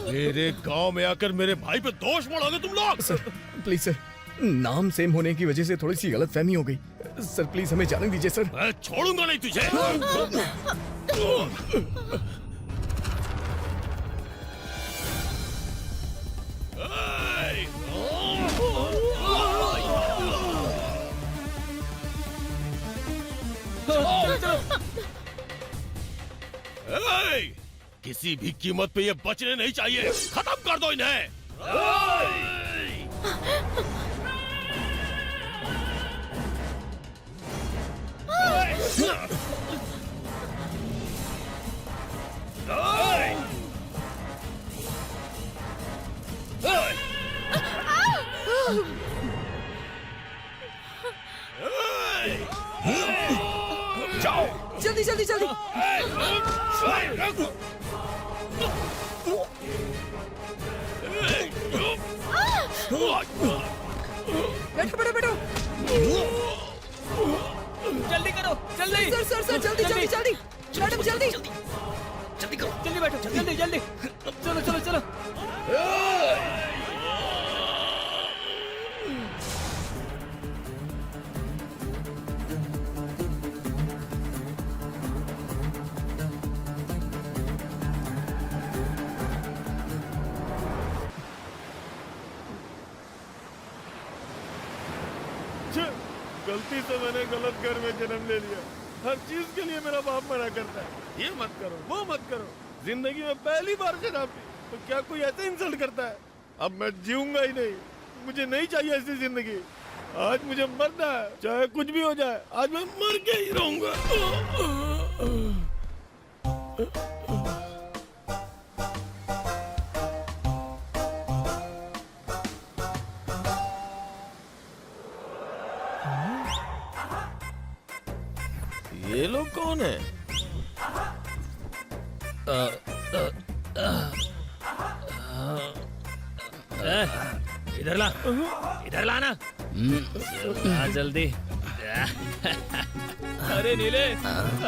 मेरे गांव में आकर मेरे भाई पे दोष मढ़ोगे तुम लोग? सर प्लीज सर, नाम सेम होने की वजह से थोड़ी सी गलतफहमी हो गई। सर प्लीज हमें जाने दीजिए सर। मैं छोड़ूंगा नहीं तुझे। किसी भी कीमत पे ये बचने नहीं चाहिए। खत्म कर दो इन्हें। जाओ जल्दी जल्दी जल्दी। बैठो बैठो बैठो। जल्दी करो जल्दी। सर सर सर जल्दी जल्दी जल्दी मैडम जल्दी जल्दी करो जल्दी बैठो जल्दी जल्दी। चलो चलो चलो। गलती से मैंने गलत घर में जन्म ले लिया। हर चीज के लिए मेरा बाप मना करता है, ये मत करो वो मत करो। जिंदगी में पहली बार शराब पी तो क्या कोई ऐसे इंसल्ट करता है? अब मैं जीऊंगा ही नहीं। मुझे नहीं चाहिए ऐसी जिंदगी। आज मुझे मरना है, चाहे कुछ भी हो जाए। आज मैं मर के ही रहूंगा। ये लोग कौन है? इधर ला, इधर ला ना। ला जल्दी। अरे नीले,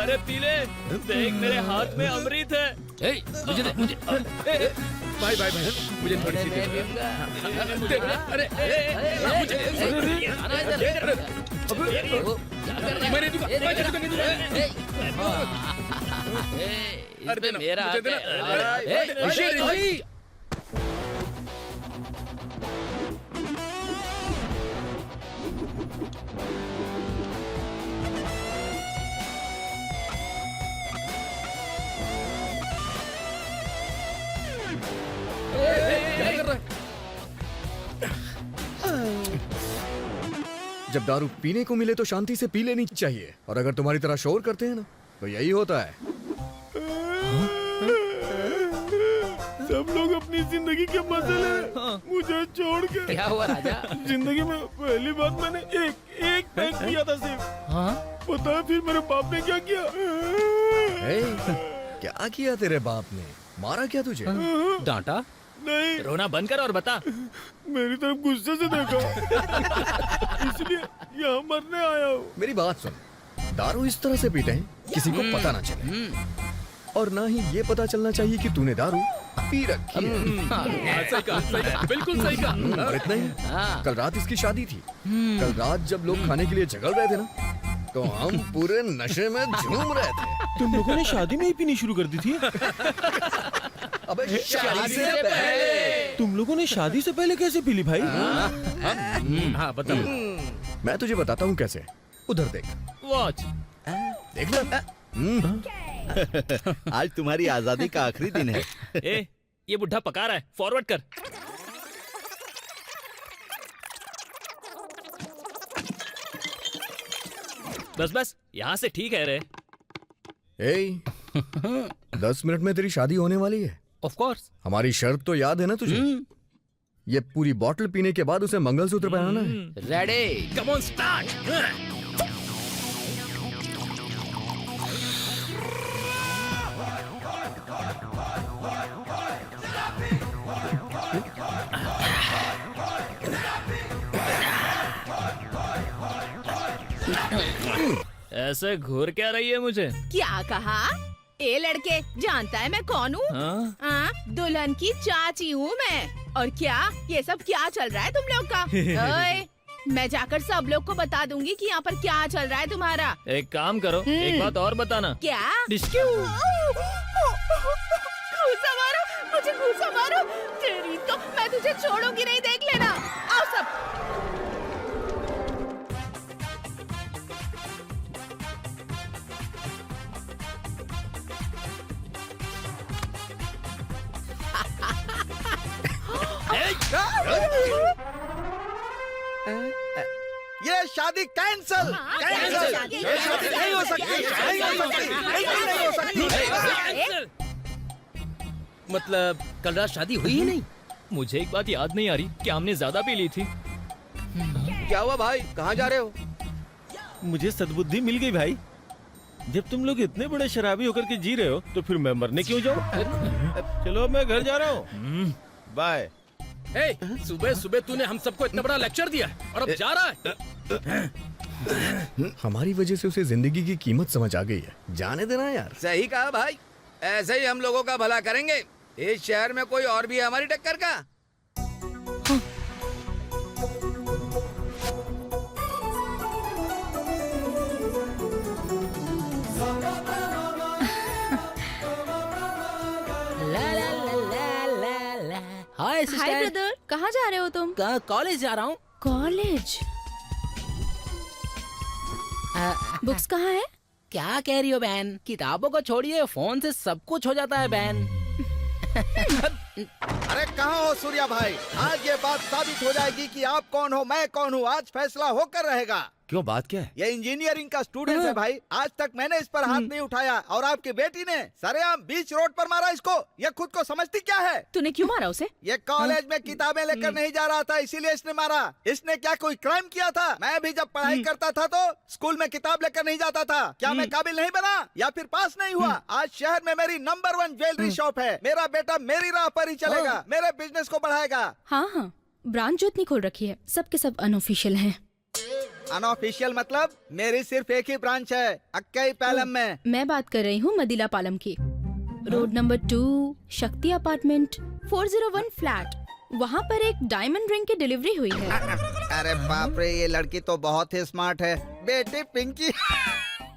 अरे पीले, देख मेरे हाथ में अमृत है। मुझे दे, मुझे। भाई भाई भाई मुझे थोड़ी सी दे। अरे मैंने दूंगा, मैं दूंगा। अरे मेरा जब दारू पीने को मिले तो शांति से पी लेनी चाहिए, और अगर तुम्हारी तरह शोर करते हैं ना तो यही होता है। सब लोग अपनी जिंदगी के मजे ले, मुझे छोड़ के। क्या हुआ राजा? जिंदगी में पहली बार मैंने एक पैक किया था सिर्फ। पता है फिर मेरे बाप ने क्या किया? क्या किया तेरे बाप ने? मारा क्या तुझे? डांटा? नहीं, रोना बंद कर और बता। मेरी तरफ गुस्से से देखा, इसलिए यहाँ मरने आया हूँ। मेरी बात सुन, दारू इस तरह से पीते हैं किसी को पता ना चले, और ना ही ये पता चलना चाहिए कि तूने दारू पी रखी है। सही कहा, बिल्कुल सही कहा। और इतना ही, कल रात इसकी शादी थी। कल रात जब लोग खाने के लिए झगड़ रहे थे ना, तो हम पूरे नशे में झूम रहे थे। तुम लोगों ने शादी में ही पीनी शुरू कर दी थी? अबे शादी से पहले। तुम लोगों ने शादी से पहले कैसे पी ली भाई? हाँ बता। मैं तुझे बताता हूँ कैसे। उधर देख, वॉच देख ले। आज तुम्हारी आजादी का आखिरी दिन है। ए, ये बुढ़ा पका रहा है, फॉरवर्ड कर। बस बस, यहाँ से ठीक है रे। 10 मिनट में तेरी शादी होने वाली है। Of course. हमारी शर्त तो याद है ना तुझे? ये पूरी बोतल पीने के बाद उसे मंगलसूत्र पहनाना है। Ready, come on start. ऐसे घूर क्या रही है मुझे? क्या कहा? ए लड़के, जानता है मैं कौन हूँ? हाँ? दुल्हन की चाची हूँ मैं। और क्या ये सब क्या चल रहा है तुम लोग का? ओए, मैं जाकर सब लोग को बता दूंगी कि यहाँ पर क्या चल रहा है तुम्हारा। एक काम करो, एक बात और बताना। क्या? डिस्क्यू। घूसा मारो, मुझे घूसा मारो। तेरी तो मैं तुझे छोड़ूंगी नहीं, देख लेना। आओ सब। ये शादी कैंसल कैंसल ये शादी नहीं हो सकती नहीं हो सकती बिल्कुल नहीं हो सकती। मतलब कल रात शादी हुई ही नहीं। मुझे एक बात याद नहीं आ रही कि हमने ज्यादा पी ली थी। क्या हुआ भाई, कहाँ जा रहे हो? मुझे सद्बुद्धि मिल गई भाई। जब तुम लोग इतने बड़े शराबी होकर के जी रहे हो तो फिर मैं मरने क्यों जाऊं? चलो मैं घर जा रहा हूँ, बाय। सुबह सुबह तूने हम सबको इतना बड़ा लेक्चर दिया और अब जा रहा है। हमारी वजह से उसे जिंदगी की कीमत समझ आ गई है। जाने देना यार। सही कहा भाई, ऐसे ही हम लोगों का भला करेंगे। इस शहर में कोई और भी है हमारी टक्कर का? हाय हाय सिस्टर। ब्रदर, कहाँ जा रहे हो तुम? कॉलेज जा रहा हूँ। कॉलेज? बुक्स कहाँ है? क्या कह रही हो बहन? किताबों को छोड़िए, फोन से सब कुछ हो जाता है बहन। अरे कहाँ हो सूर्या भाई? आज ये बात साबित हो जाएगी कि आप कौन हो मैं कौन हूँ। आज फैसला होकर रहेगा। क्यों, बात क्या है? ये इंजीनियरिंग का स्टूडेंट है भाई। आज तक मैंने इस पर हाथ नहीं उठाया और आपकी बेटी ने सरेआम बीच रोड पर मारा इसको। ये खुद को समझती क्या है? तूने क्यों मारा उसे? ये कॉलेज में किताबें लेकर नहीं जा रहा था, इसीलिए इसने मारा। इसने क्या कोई क्राइम किया था? मैं भी जब पढ़ाई करता था तो स्कूल में किताब लेकर नहीं जाता था। क्या मैं काबिल नहीं बना या फिर पास नहीं हुआ? आज शहर में मेरी नंबर 1 ज्वेलरी शॉप है। मेरा बेटा मेरी राह पर ही चलेगा, मेरे बिजनेस को बढ़ाएगा। हाँ हाँ, ब्रांच जो इतनी खोल रखी है, सबके सब अनऑफिशियल हैं। अनऑफिशियल मतलब? मेरी सिर्फ एक ही ब्रांच है, अक्कई पैलम में। मैं बात कर रही हूँ मदिला पालम की। रोड नंबर 2, शक्ति अपार्टमेंट, 401 फ्लैट। वहाँ पर एक डायमंड रिंग की डिलीवरी हुई है। अरे बाप रे, ये लड़की तो बहुत ही स्मार्ट है। बेटी पिंकी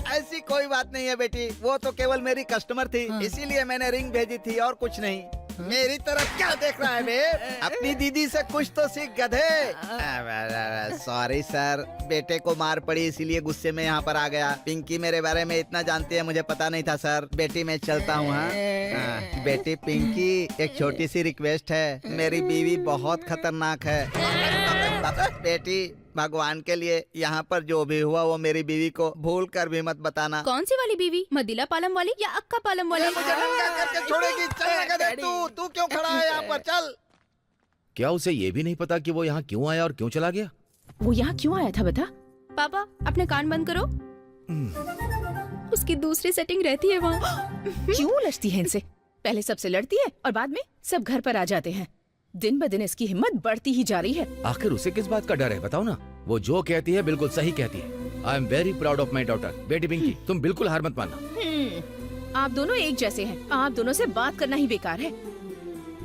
ऐसी कोई बात नहीं है बेटी, वो तो केवल मेरी कस्टमर थी, इसीलिए मैंने रिंग भेजी थी और कुछ नहीं। मेरी तरफ क्या देख रहा है बे? अपनी दीदी से कुछ तो सीख गधे। सॉरी सर, बेटे को मार पड़ी इसीलिए गुस्से में यहाँ पर आ गया। पिंकी मेरे बारे में इतना जानती है, मुझे पता नहीं था सर। बेटी मैं चलता हूँ। हाँ बेटी पिंकी, एक छोटी सी रिक्वेस्ट है। मेरी बीवी बहुत खतरनाक है। बेटी भगवान के लिए यहाँ पर जो भी हुआ वो मेरी बीवी को भूल कर भी मत बताना। कौन सी वाली बीवी? मदिला पालम वाली या अक्का पालम वाली? मुझे नंगा करके छोड़ेगी? चल गधे, तू क्यों खड़ा है यहाँ पर? चल। क्या उसे ये भी नहीं पता कि वो यहाँ क्यों आया और क्यों चला गया? वो यहाँ क्यों आया था बता? पापा अपने कान बंद करो। उसकी दूसरी सेटिंग रहती है वहाँ। क्यों लड़ती है इनसे? पहले सबसे लड़ती है और बाद में सब घर पर आ जाते हैं। दिन ब दिन इसकी हिम्मत बढ़ती ही जा रही है। आखिर उसे किस बात का डर है बताओ ना? वो जो कहती है बिल्कुल सही कहती है। I am very proud of my daughter. बेटी पिंकी, तुम बिल्कुल हार मत मानना। आप दोनों एक जैसे हैं। आप दोनों से बात करना ही बेकार है।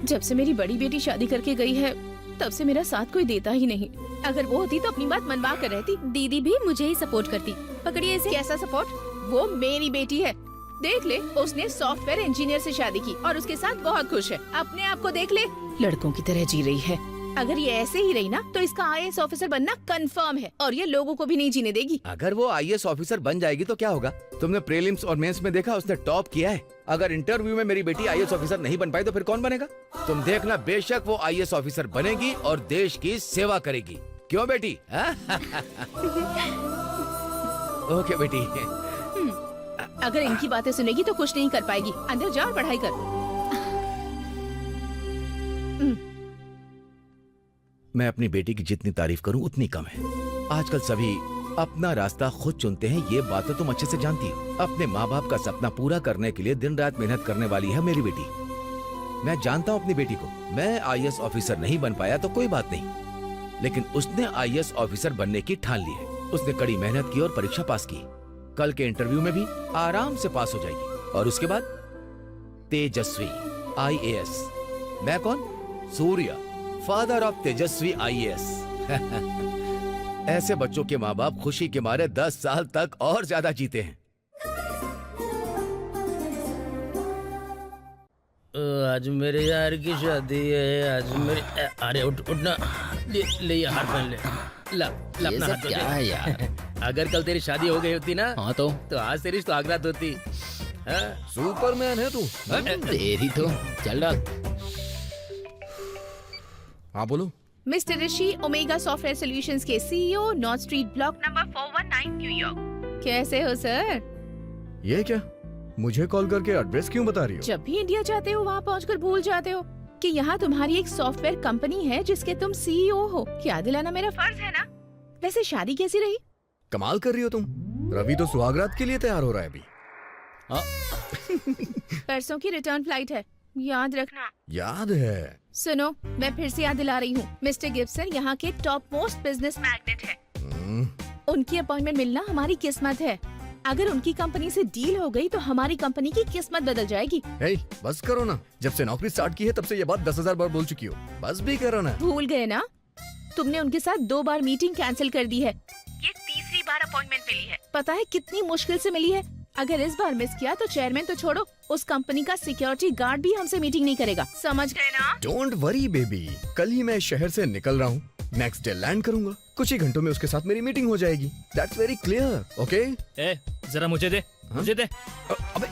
जब से मेरी बड़ी बेटी शादी करके गई है तब से मेरा साथ कोई देता ही नहीं। अगर वो होती तो अपनी बात मनवा कर रहती। दीदी भी मुझे ही सपोर्ट करती। पकड़िए इसे। कैसा सपोर्ट? वो मेरी बेटी है, देख ले। उसने सॉफ्टवेयर इंजीनियर से शादी की और उसके साथ बहुत खुश है। अपने आप को देख ले, लड़कों की तरह जी रही है। अगर ये ऐसे ही रही ना तो इसका IAS ऑफिसर बनना कंफर्म है और ये लोगों को भी नहीं जीने देगी। अगर वो IAS ऑफिसर बन जाएगी तो क्या होगा? तुमने प्रीलिम्स और मेंस में देखा, उसने टॉप किया है। अगर इंटरव्यू में मेरी बेटी IAS ऑफिसर नहीं बन पाई तो फिर कौन बनेगा? तुम देखना, बेशक वो IAS ऑफिसर बनेगी और देश की सेवा करेगी। क्यों बेटी? ओके बेटी। अगर इनकी बातें सुनेगी तो कुछ नहीं कर पाएगी। अंदर जा और पढ़ाई कर। मैं अपनी बेटी की जितनी तारीफ करूं उतनी कम है। आजकल सभी अपना रास्ता खुद चुनते हैं, ये बात तो तुम अच्छे से जानती हो। अपने माँ बाप का सपना पूरा करने के लिए दिन रात मेहनत करने वाली है मेरी बेटी। मैं जानता हूँ अपनी बेटी को। मैं IAS ऑफिसर नहीं बन पाया तो कोई बात नहीं, लेकिन उसने IAS ऑफिसर बनने की ठान ली है। उसने कड़ी मेहनत की और परीक्षा पास की। कल के इंटरव्यू में भी आराम से पास हो जाएगी। और उसके बाद तेजस्वी IAS। मैं कौन? सूर्य, फादर ऑफ तेजस्वी IAS। ऐसे बच्चों के माँ बाप खुशी के मारे 10 साल तक और ज्यादा जीते हैं। आज मेरे यार की शादी है, आज मेरे अरे उठना, ले ये हाथ पहन ले, ला अपना हाथ क्या है यार। अगर कल तेरी शादी हो गई होती ना, हाँ तो आज तेरी सुहागरात होती। सुपरमैन है तू। तेरी तो चल रहा। हाँ बोलो। मिस्टर ऋषि, ओमेगा सॉफ्टवेयर सॉल्यूशंस के CEO, north street block number 419 New York. कैसे हो सर? ये क्या, मुझे कॉल करके एड्रेस क्यों बता रही हो? जब भी इंडिया जाते हो वहाँ पहुँचकर भूल जाते हो कि यहाँ तुम्हारी एक सॉफ्टवेयर कंपनी है जिसके तुम CEO हो। क्या दिलाना मेरा फर्ज है ना। वैसे शादी कैसी रही? कमाल कर रही हो तुम। रवि तो सुहागरात के लिए तैयार हो रहा है अभी। परसों की रिटर्न फ्लाइट है, याद रखना। याद है। सुनो, मैं फिर से याद दिला रही हूँ, मिस्टर गिब्सन यहाँ के टॉप मोस्ट बिजनेस मैग्नेट है। उनकी अपॉइंटमेंट मिलना हमारी किस्मत है। अगर उनकी कंपनी से डील हो गई तो हमारी कंपनी की किस्मत बदल जाएगी। हे, बस करो ना। जब से नौकरी स्टार्ट की है तब से ये बात 10,000 बार बोल चुकी हो। बस भी करो ना। भूल गए ना? तुमने उनके साथ 2 बार मीटिंग कैंसिल कर दी है। ये तीसरी बार अपॉइंटमेंट मिली है। पता है कितनी मुश्किल से मिली है। अगर इस बार मिस किया तो चेयरमैन तो छोड़ो, उस कंपनी का सिक्योरिटी गार्ड भी हमसे मीटिंग नहीं करेगा। समझ गए ना? डोंट वरी बेबी, कल ही मैं शहर से निकल रहा हूँ। नेक्स्ट डे लैंड करूंगा। कुछ ही घंटों में उसके साथ मेरी मीटिंग हो जाएगी। That's very clear. ओके? जरा मुझे दे, मुझे दे। अबे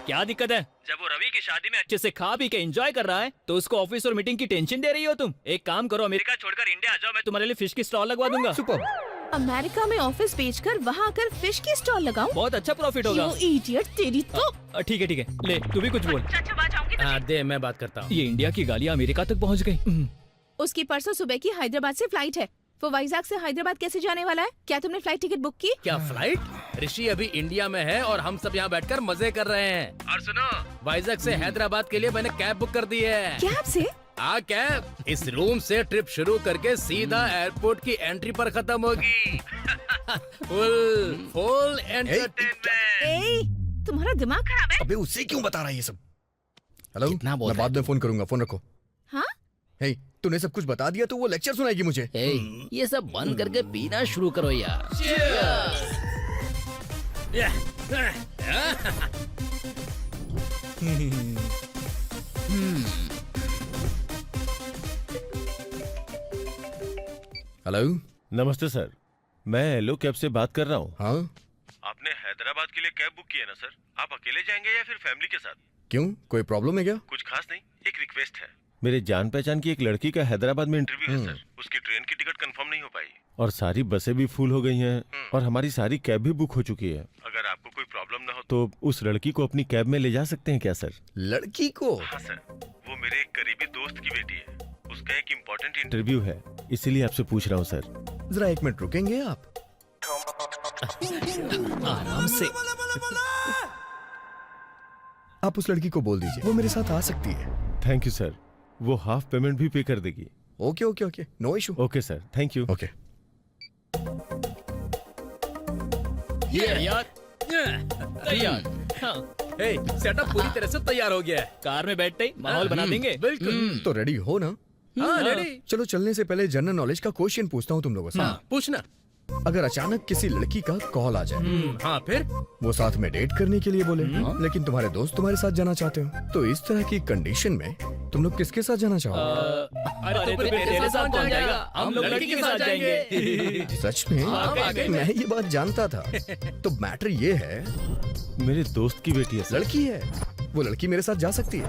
क्या दिक्कत है? जब वो रवि की शादी में अच्छे से खा पी के एंजॉय कर रहा है तो उसको ऑफिस और मीटिंग की टेंशन दे रही हो तुम। एक काम करो, अमेरिका छोड़कर इंडिया आ जाओ, मैं तुम्हारे लिए फिश की स्टॉल लगवा दूंगा। सुपर। अमेरिका में ऑफिस बेचकर वहाँ आकर फिश की स्टॉल लगाऊं? बहुत अच्छा प्रॉफिट होगा। You idiot, तेरी तो। ठीक है ले, तू भी कुछ बोल। हाँ दे, मैं बात करता हूँ। ये इंडिया की गालियाँ अमेरिका तक पहुँच गई। उसकी परसों सुबह की हैदराबाद से फ्लाइट है। वो वाइजैक से हैदराबाद कैसे जाने वाला है? क्या तुमने फ्लाइट टिकट बुक की? क्या फ्लाइट? ऋषि अभी इंडिया में है और हम सब यहाँ बैठकर मजे कर रहे हैं। और सुनो, वाइजैक से हैदराबाद के लिए मैंने कैब बुक कर दी है। कैब से? हाँ कैब। इस रूम से ट्रिप शुरू करके सीधा एयरपोर्ट की एंट्री पर खत्म होगी। Full entertainment. ए, तुम्हारा दिमाग खराब है? अबे उसे क्यों बता रहा है ये सब? हेलो, कितना बोल मैं रहा है? बाद में फोन करूंगा। फोन रखो। हाँ? हे, तूने सब कुछ बता दिया तो वो लेक्चर सुनाएगी मुझे। ये सब बंद करके पीना शुरू करो यार। हेलो। नमस्ते सर, मैं एलो कैब से बात कर रहा हूँ। हाँ? आपने हैदराबाद के लिए कैब बुक की है ना सर? आप अकेले जाएंगे या फिर फैमिली के साथ? क्यों, कोई प्रॉब्लम है क्या? कुछ खास नहीं, एक रिक्वेस्ट है। मेरे जान पहचान की एक लड़की का हैदराबाद में इंटरव्यू है सर। उसकी ट्रेन की टिकट कंफर्म नहीं हो पाई और सारी बसें भी फुल हो गई हैं और हमारी सारी कैब भी बुक हो चुकी है। अगर आपको कोई प्रॉब्लम ना हो तो उस लड़की को अपनी कैब में ले जा सकते हैं क्या सर? लड़की को? हाँ सर, वो मेरे एक करीबी दोस्त की बेटी है। उसका एक इम्पोर्टेंट इंटरव्यू है, इसीलिए आपसे पूछ रहा हूँ सर। जरा 1 मिनट रुकेंगे आप? आराम से। आप उस लड़की को बोल दीजिए वो मेरे साथ आ सकती है। थैंक यू सर, वो हाफ पेमेंट भी पे कर देगी। Okay okay okay, no issue. Okay sir, thank you. Okay. यार तैयार। हाँ, सेटअप पूरी तरह से तैयार हो गया है। कार में बैठते ही माहौल बना देंगे। बिल्कुल। तो रेडी हो ना? हाँ रेडी। चलो चलने से पहले जनरल नॉलेज का क्वेश्चन पूछता हूँ तुम लोगों से। हाँ पूछना। अगर अचानक किसी लड़की का कॉल आ जाए, हाँ फिर? वो साथ में डेट करने के लिए बोले, लेकिन तुम्हारे दोस्त तुम्हारे साथ जाना चाहते हो, तो इस तरह की कंडीशन में तुम लोग किसके साथ जाना चाहोगे? अरे तो फिर तेरे साथ कौन जाएगा? हम लोग लड़की के साथ जाएंगे। सच में? मैं ये बात जानता था। तो मैटर ये है, मेरे दोस्त की बेटी है सर। लड़की है, वो लड़की मेरे साथ जा सकती है।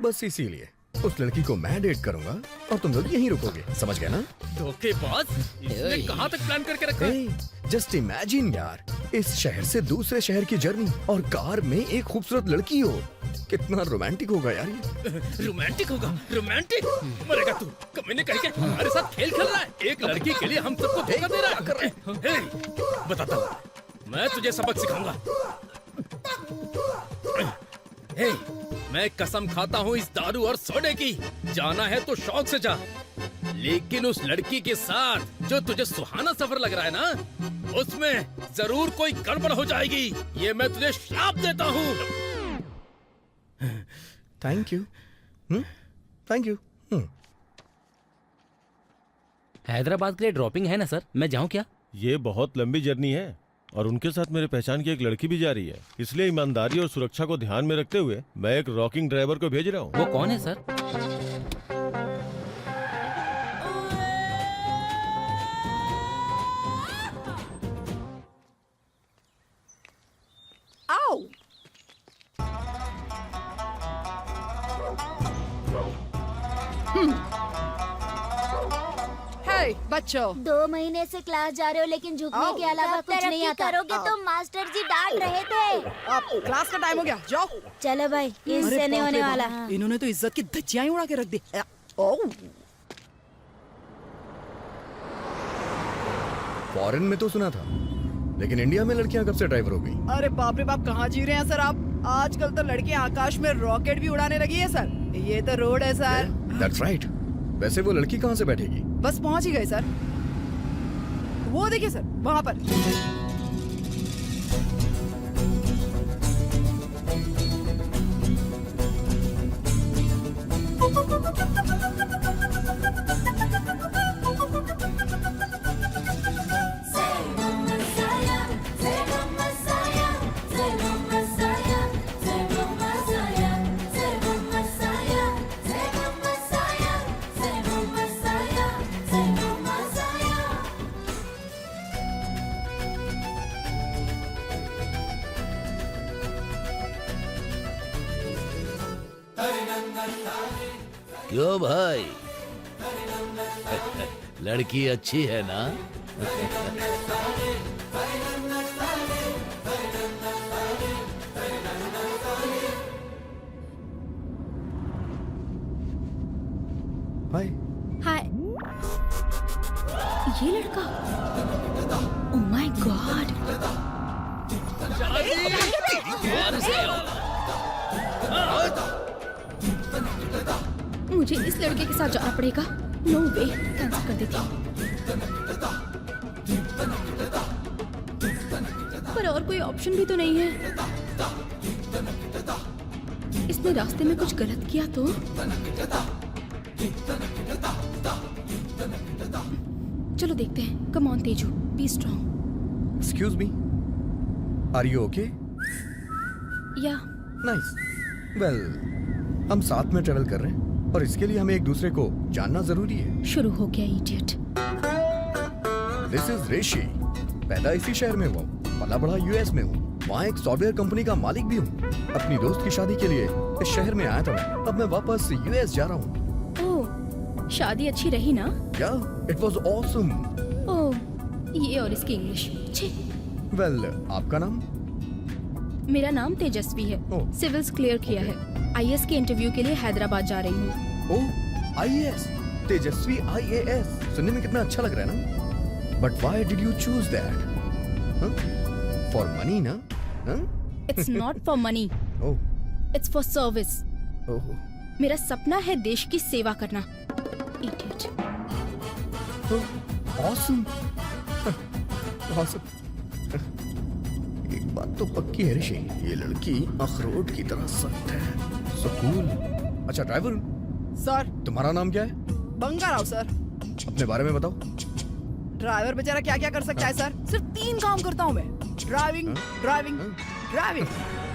बस इसीलिए उस लड़की को मैं डेट करूंगा और तुम लोग यहीं रुकोगे। समझ गए ना? धोखेबाज, इसने कहाँ तक प्लान करके रखा है? जस्ट इमेजिन यार, इस शहर से दूसरे शहर की जर्नी और कार में एक खूबसूरत लड़की हो। कितना रोमांटिक होगा यार ये। रोमांटिक होगा? रोमांटिक? मरेगा तू। कमीने कहीं के हमारे साथ खेल खेल रहा है। एक लड़की के लिए हम सबको धोखा दे रहा है। बताता हूँ, मैं तुझे सबक सिखाऊंगा। मैं कसम खाता हूँ इस दारू और सोडे की। जाना है तो शौक से जा, लेकिन उस लड़की के साथ जो तुझे सुहाना सफर लग रहा है ना, उसमें जरूर कोई गड़बड़ हो जाएगी। ये मैं तुझे श्राप देता हूँ। Thank you. Thank you. Hyderabad के लिए ड्रॉपिंग है ना सर, मैं जाऊँ क्या? ये बहुत लंबी जर्नी है और उनके साथ मेरे पहचान की एक लड़की भी जा रही है, इसलिए ईमानदारी और सुरक्षा को ध्यान में रखते हुए मैं एक रॉकिंग ड्राइवर को भेज रहा हूँ। वो कौन है सर? आओ। हे बच्चों, 2 महीने से क्लास जा रहे हो लेकिन झुकने आओ। के अलावा कुछ नहीं आता। करोगे तो मास्टर जी डांट रहे थे। आप क्लास का टाइम हो गया, जाओ। चलो भाई, इससे नहीं होने वाला। इन्होंने तो इज्जत की धज्जियां ही उड़ा के रख दी। ओह, फॉरेन में तो सुना था, लेकिन इंडिया में लड़कियां कब से ड्राइवर हो गई? अरे बाप रे बाप, कहाँ जी रहे हैं सर आप? आजकल तो लड़कियां आकाश में रॉकेट भी उड़ाने लगी है सर। ये तो रोड है सर। That's right. वैसे वो लड़की कहाँ से बैठेगी? बस पहुंच ही गए सर। वो देखिए सर, वहाँ पर। क्यों भाई, लड़की अच्छी है ना? हाय। हाय, ये लड़का। Oh my God. मुझे इस लड़के के साथ जाना पड़ेगा। नो वे, कैंसिल कर देती हूँ। पर और कोई ऑप्शन भी तो नहीं है। इसने रास्ते में कुछ गलत किया तो? चलो देखते हैं। Come on Teju, be strong. Excuse me, are you okay? या नाइस। वेल, हम साथ में ट्रेवल कर रहे हैं और इसके लिए हमें एक दूसरे को जानना जरूरी है। शुरू हो गया इडियट। दिस इज ऋषि। पैदा इसी शहर में हुआ, पला बड़ा यूएस में हूँ। वहाँ एक सॉफ्टवेयर कंपनी का मालिक भी हूँ। अपनी दोस्त की शादी के लिए इस शहर में आया था मैं। अब मैं वापस यूएस जा रहा हूँ। ओह, शादी अच्छी रही ना? या, इट वाज ऑसम। ओह, ये और इसकी इंग्लिश। छे। वेल, आपका नाम? मेरा नाम तेजस्वी है। ओह। सिविल्स क्लियर किया है। आईएएस के इंटरव्यू के लिए हैदराबाद जा रही हूँ। ओह, आईएएस। तेजस्वी आईएएस सुनने में कितना अच्छा लग रहा है ना? But why did you choose that? For money ना? It's not for money, oh, it's for service. Oh, मेरा सपना है देश की सेवा करना। इडियट। ऑसम। ऑसम। एक बात तो पक्की है ऋषि, ये लड़की अखरोट की तरह सख्त है। So cool. अच्छा ड्राइवर, सर, तुम्हारा नाम क्या है? बंगा राव सर। अपने बारे में बताओ। ड्राइवर बेचारा क्या क्या कर सकता है सर? सिर्फ 3 काम करता हूँ मैं। Driving, driving, driving.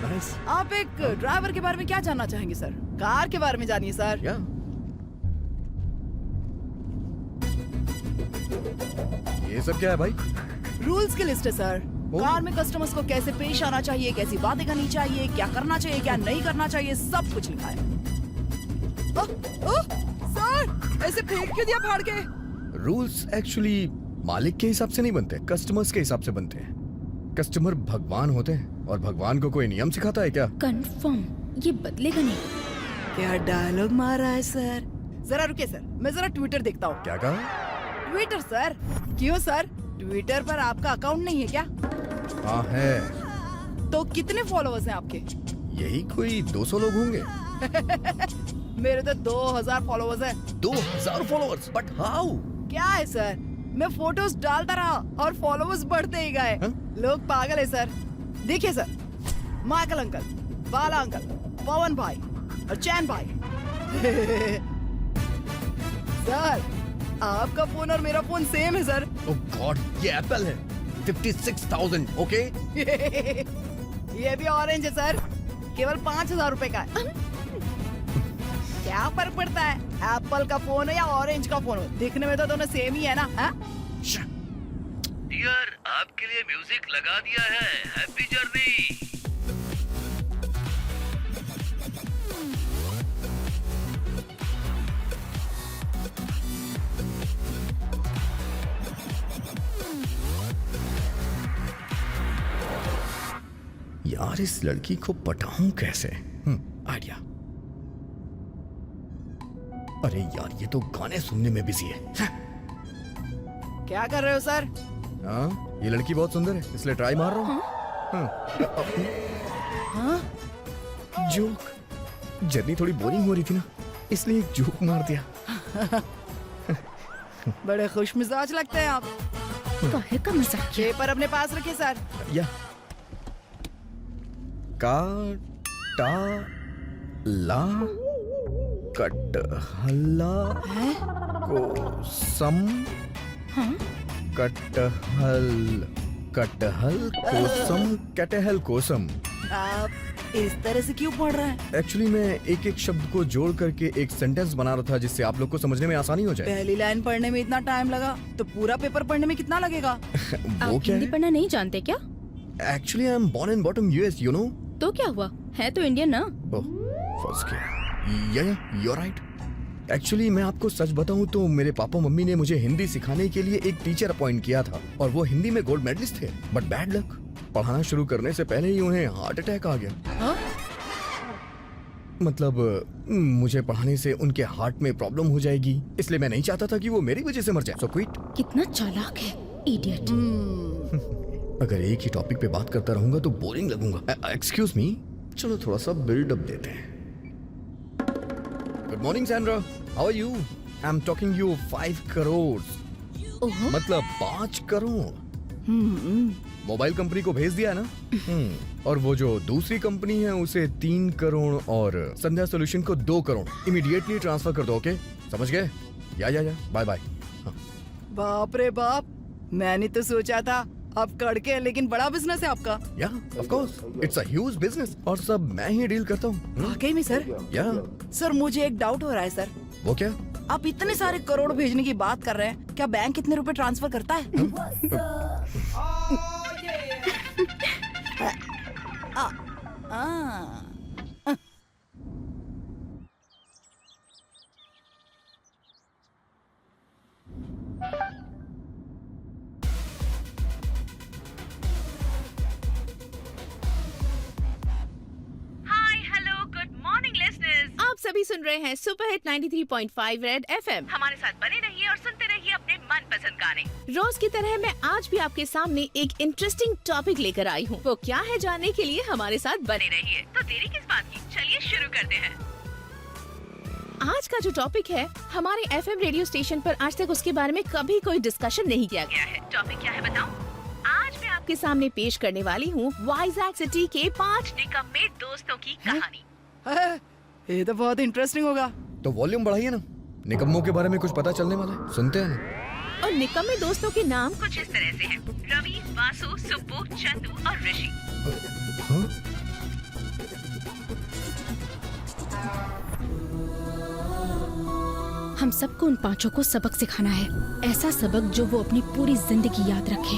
नाइस। आप एक ड्राइवर के बारे में क्या जानना चाहेंगे सर? कार के बारे में जानिए सर। या, ये सब क्या है भाई? रूल्स की लिस्ट है सर। कार में कस्टमर्स को कैसे पेश आना चाहिए, कैसी बातें करनी चाहिए, क्या करना चाहिए, क्या नहीं करना चाहिए, सब कुछ लिखा है। सर, ऐसे फेंक क्यों दिया फाड़ के? रूल्स एक्चुअली मालिक के हिसाब से नहीं बनते, कस्टमर्स के हिसाब से बनते हैं। कस्टमर भगवान होते हैं और भगवान को कोई नियम सिखाता है क्या? कंफर्म, ये बदलेगा नहीं। क्या डायलॉग मारा है सर? जरा रुकिए सर, मैं जरा ट्विटर देखता हूँ। क्या कहा? Twitter sir? क्यों सर, ट्विटर पर आपका अकाउंट नहीं है क्या? हाँ है। तो कितने फॉलोअर्स हैं आपके? यही कोई 200 लोग होंगे। मेरे तो 2000 फॉलोवर्स है। 2000 फॉलोअर्स, बट हाउ? क्या है सर, मैं फोटोज डालता रहा और फॉलोवर्स बढ़ते ही गए। लोग पागल है सर। देखिए सर, माइकल अंकल, बाला अंकल, पवन भाई और चैन भाई। सर, आपका फोन और मेरा फोन सेम है सर। ओह गॉड, ये एप्पल है। 56,000, ओके? ये भी ऑरेंज है सर, केवल 5000 रुपए का है। क्या फर्क पड़ता है एप्पल का फोन है या ऑरेंज का फोन हो, दिखने में तो दोनों सेम ही है ना। डियर, आपके लिए म्यूजिक लगा दिया है। Happy journey. यार, इस लड़की को पटाऊं कैसे? आइडिया। अरे यार, ये तो गाने सुनने में बिजी है। क्या कर रहे हो सर? हाँ, ये लड़की बहुत सुंदर है, इसलिए ट्राई मार रहा हूँ। जोक। जर्नी थोड़ी बोरिंग हो रही थी ना, इसलिए एक जोक मार दिया। बड़े खुश मिजाज लगते हैं आप। काहे का मजाक? पेपर अपने पास रखिए सर। या काटा ला कटहला कोसम कटहल कटहल कोसम कटहल कोसम। आप इस तरह से क्यों पढ़ रहे हैं? एक्चुअली मैं एक एक शब्द को जोड़ करके एक सेंटेंस बना रहा था, जिससे आप लोग को समझने में आसानी हो जाए। पहली लाइन पढ़ने में इतना टाइम लगा तो पूरा पेपर पढ़ने में कितना लगेगा? वो आप क्या हिंदी है? पढ़ना नहीं जानते क्या? Actually I am born and bottom US, you know. तो क्या हुआ, है तो इंडियन ना। ओह, फंस गया। या you're right. एक्चुअली मैं आपको सच बताऊं तो मेरे पापा मम्मी ने मुझे हिंदी सिखाने के लिए एक टीचर अपॉइंट किया था, और वो हिंदी में गोल्ड मेडलिस्ट थे। बट बैड लक, पढ़ाना शुरू करने से पहले ही उन्हें हार्ट अटैक आ गया। हाँ? मतलब मुझे पढ़ाने से उनके हार्ट में प्रॉब्लम हो जाएगी, इसलिए मैं नहीं चाहता था कि वो मेरी वजह से मर जाए। सो क्विट। कितना चालाक है, इडियट। अगर एक ही टॉपिक पे बात करता रहूंगा तो बोरिंग लगूंगा। एक्सक्यूज मी, चलो थोड़ा सा बिल्डअप देते हैं। Good morning Sandra, how are you? I am talking you 5 crore, ओहो, मतलब 5 करोड़। मोबाइल कंपनी को भेज दिया ना। और वो जो दूसरी कंपनी है उसे 3 करोड़ और संध्या सॉल्यूशन को 2 करोड़ इमीडिएटली ट्रांसफर कर दो, ओके? समझ गए? या बाय बाय। बाप रे बाप, मैंने तो सोचा था आप कड़के, लेकिन बड़ा बिजनेस है आपका। या of course, it's a huge business, और सब मैं ही डील करता हूँ। वाकई में सर? या सर, मुझे एक डाउट हो रहा है सर। वो क्या? आप इतने सारे करोड़ भेजने की बात कर रहे हैं, क्या बैंक कितने रुपए ट्रांसफर करता है? आप सभी सुन रहे हैं सुपर हिट 93.5 रेड एफएम। हमारे साथ बने रहिए और सुनते रहिए अपने मनपसंद गाने। रोज की तरह मैं आज भी आपके सामने एक इंटरेस्टिंग टॉपिक लेकर आई हूँ। वो क्या है, जानने के लिए हमारे साथ बने रहिए। तो देरी किस बात की, चलिए शुरू करते हैं। आज का जो टॉपिक है, हमारे एफएम रेडियो स्टेशन पर आज तक उसके बारे में कभी कोई डिस्कशन नहीं किया गया है। टॉपिक क्या है बताऊं? आज मैं आपके सामने पेश करने वाली हूँ वाइजैक सिटी के 5 निकम्मे दोस्तों की कहानी। ये तो बहुत इंटरेस्टिंग होगा। तो वॉल्यूम बढ़ाइए ना, निकम्मों के बारे में कुछ पता चलने वाला है, सुनते हैं ना। और निकम्मे दोस्तों के नाम कुछ इस तरह से हैं: रवि, वासु, सुब्बू, चंदू और ऋषि। हाँ? हम सबको उन पांचों को सबक सिखाना है, ऐसा सबक जो वो अपनी पूरी जिंदगी याद रखे।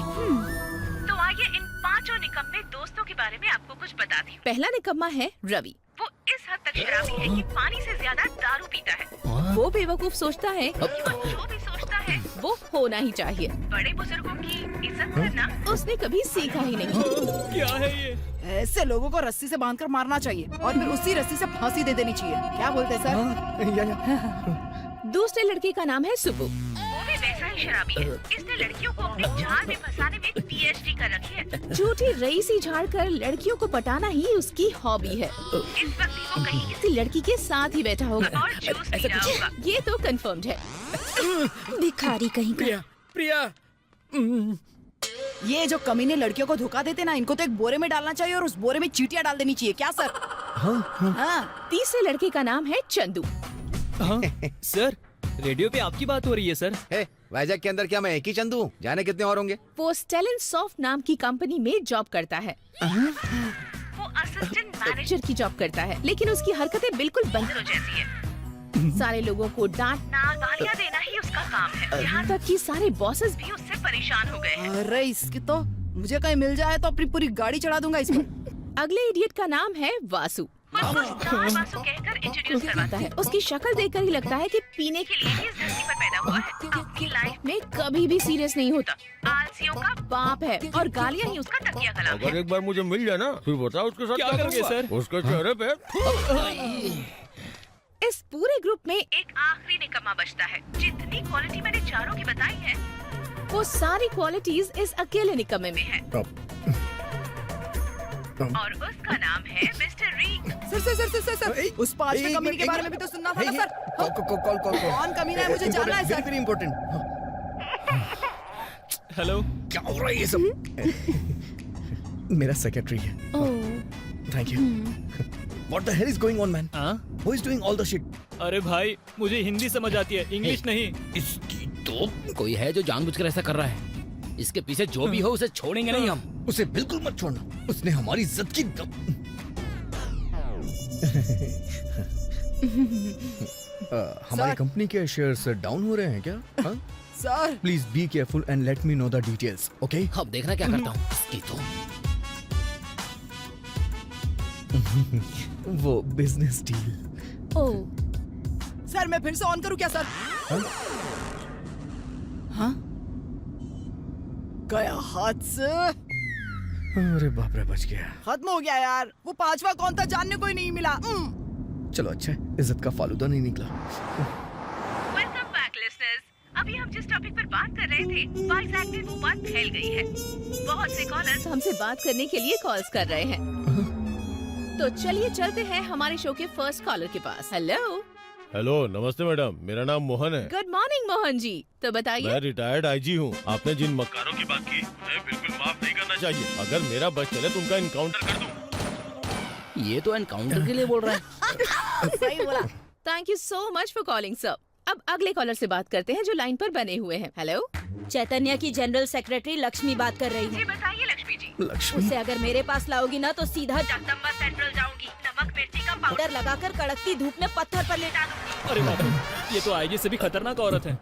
तो आइए इन पांचों निकम्मे दोस्तों के बारे में आपको कुछ बताती हूँ। पहला निकम्मा है रवि। वो इस हद तक शराबी है कि पानी से ज्यादा दारू पीता है। वो बेवकूफ सोचता है कि वो जो भी सोचता है वो होना ही चाहिए। बड़े बुजुर्गों की इज्जत करना उसने कभी सीखा ही नहीं। क्या है ये? ऐसे लोगों को रस्सी से बांधकर मारना चाहिए और फिर उसी रस्सी से फांसी दे देनी चाहिए। क्या बोलते हैं सर? या। दूसरे लड़के का नाम है सुब्बू। वो भी वैसा ही शराबी है। इसने लड़कियों को अपने जाल में फंसाने में पीएचडी कर रखी है। झूठी रईसी झाड़कर लड़कियों को पटाना ही उसकी हॉबी है। इस वक्त वो कहीं किसी लड़की के साथ ही बैठा होगा और जूस पी रहा होगा। ये तो कंफर्म्ड है। भिखारी कहीं का। प्रिया ये जो कमीने लड़कियों को धोखा देते ना, इनको तो एक बोरे में डालना चाहिए और उस बोरे में चींटियां डाल देनी चाहिए। क्या सर? हाँ। तीसरे लड़के का नाम है चंदू। हाँ सर, रेडियो पे आपकी बात हो रही है सर। वैजाग के अंदर क्या मैं एक ही चंदू हूँ? जाने कितने और होंगे? वो स्टेलिन सॉफ्ट नाम की कंपनी में जॉब करता है। वो असिस्टेंट मैनेजर की जॉब करता है, लेकिन उसकी हरकतें बिल्कुल बंदरों जैसी है। सारे लोगों को डांटना, गालियाँ देना ही उसका काम है। यहाँ तक कि सारे बॉसेस भी उससे परेशान हो गए हैं। अरे इसकी तो मुझे कहीं मिल जाए तो अपनी पूरी गाड़ी चढ़ा दूंगा इस पर। अगले इडियट का नाम है वासु। वासु कहकर इंट्रोड्यूस करवाता है। उसकी शक्ल देखकर ही लगता है कि पीने के लिए ही इस धरती पर पैदा हुआ है। अपनी लाइफ में कभी भी सीरियस नहीं होता। आलसियों का बाप है और गालियाँ ही उसका तकिया कलाम है। अगर एक बार मुझे मिल जाए ना, फिर बताओ उसके साथ क्या करोगे सर? उसके चेहरे पे इस पूरे ग्रुप में एक आखिरी निकम्मा बचता है। जितनी क्वालिटी मैंने चारों की बताई है, वो सारी क्वालिटीज इस अकेले निकम्मे में है। और उसका नाम है मिस्टर रिंग। सर, उस पांचवे कमीने के बारे में भी तो सुनना था ना सर। कॉल कौन कमीना है मुझे जानना है सर। Very important. हेलो, क्या हो रहा है ये सब? मेरा सेक्रेटरी है। Thank you. What the hell is going on, man? हाँ? Who is doing all the shit? अरे भाई, मुझे हिंदी समझ आती है, इंग्लिश नहीं। इसकी तो कोई है जो जानबूझकर ऐसा कर रहा है। इसके पीछे जो भी हो उसे छोड़ेंगे नहीं हम। उसे बिल्कुल मत छोड़ना। उसने हमारी इज्जत की हमारी कंपनी के शेयर्स डाउन हो रहे हैं क्या? हाँ? Sir please be careful and let me know the details, okay? अब देखना क्या करता हूँ इसकी तो। वो बिजनेस डील। सर मैं फिर से ऑन करूं क्या सर? हाँ? गया हाथ से। अरे बाप रे, बच गया। खत्म हो गया यार। वो पांचवा कौन था जानने को ही नहीं मिला। चलो अच्छा है, इज्जत का फालूदा नहीं निकला। Welcome back listeners. अभी हम जिस टॉपिक पर बात कर रहे थे, वाइजैक में वो बात फैल गई है। बहुत से कॉलर्स हमसे बात करने के लिए कॉल्स कर रहे हैं। तो चलिए चलते हैं हमारे शो के फर्स्ट कॉलर के पास। हेलो, नमस्ते मैडम, मेरा नाम मोहन है। Good morning Mohan ji. तो बताइए। मैं रिटायर्ड आईजी हूँ। आपने जिन मक्कारों की बात की, उन्हें बिल्कुल माफ नहीं करना चाहिए। अगर मेरा बस चले तो उनका इनकाउंटर कर दूँ। ये तो एनकाउंटर के लिए बोल रहा है। सही बोला। Thank you so much for calling sir. अब अगले कॉलर से बात करते हैं जो लाइन पर बने हुए हैं। हेलो, चैतन्य की जनरल सेक्रेटरी लक्ष्मी बात कर रही है। जी बताइए लक्ष्मी जी। लक्ष्मी, उसे अगर मेरे पास लाओगी ना तो सीधा जगदम्बा सेंट्रल जाऊंगी। नमक मिर्ची का पाउडर पाउडर लगाकर कड़कती धूप में पत्थर पर लेटा दूंगी। अरे बाप रे, ये तो आईजी से भी खतरनाक औरत है।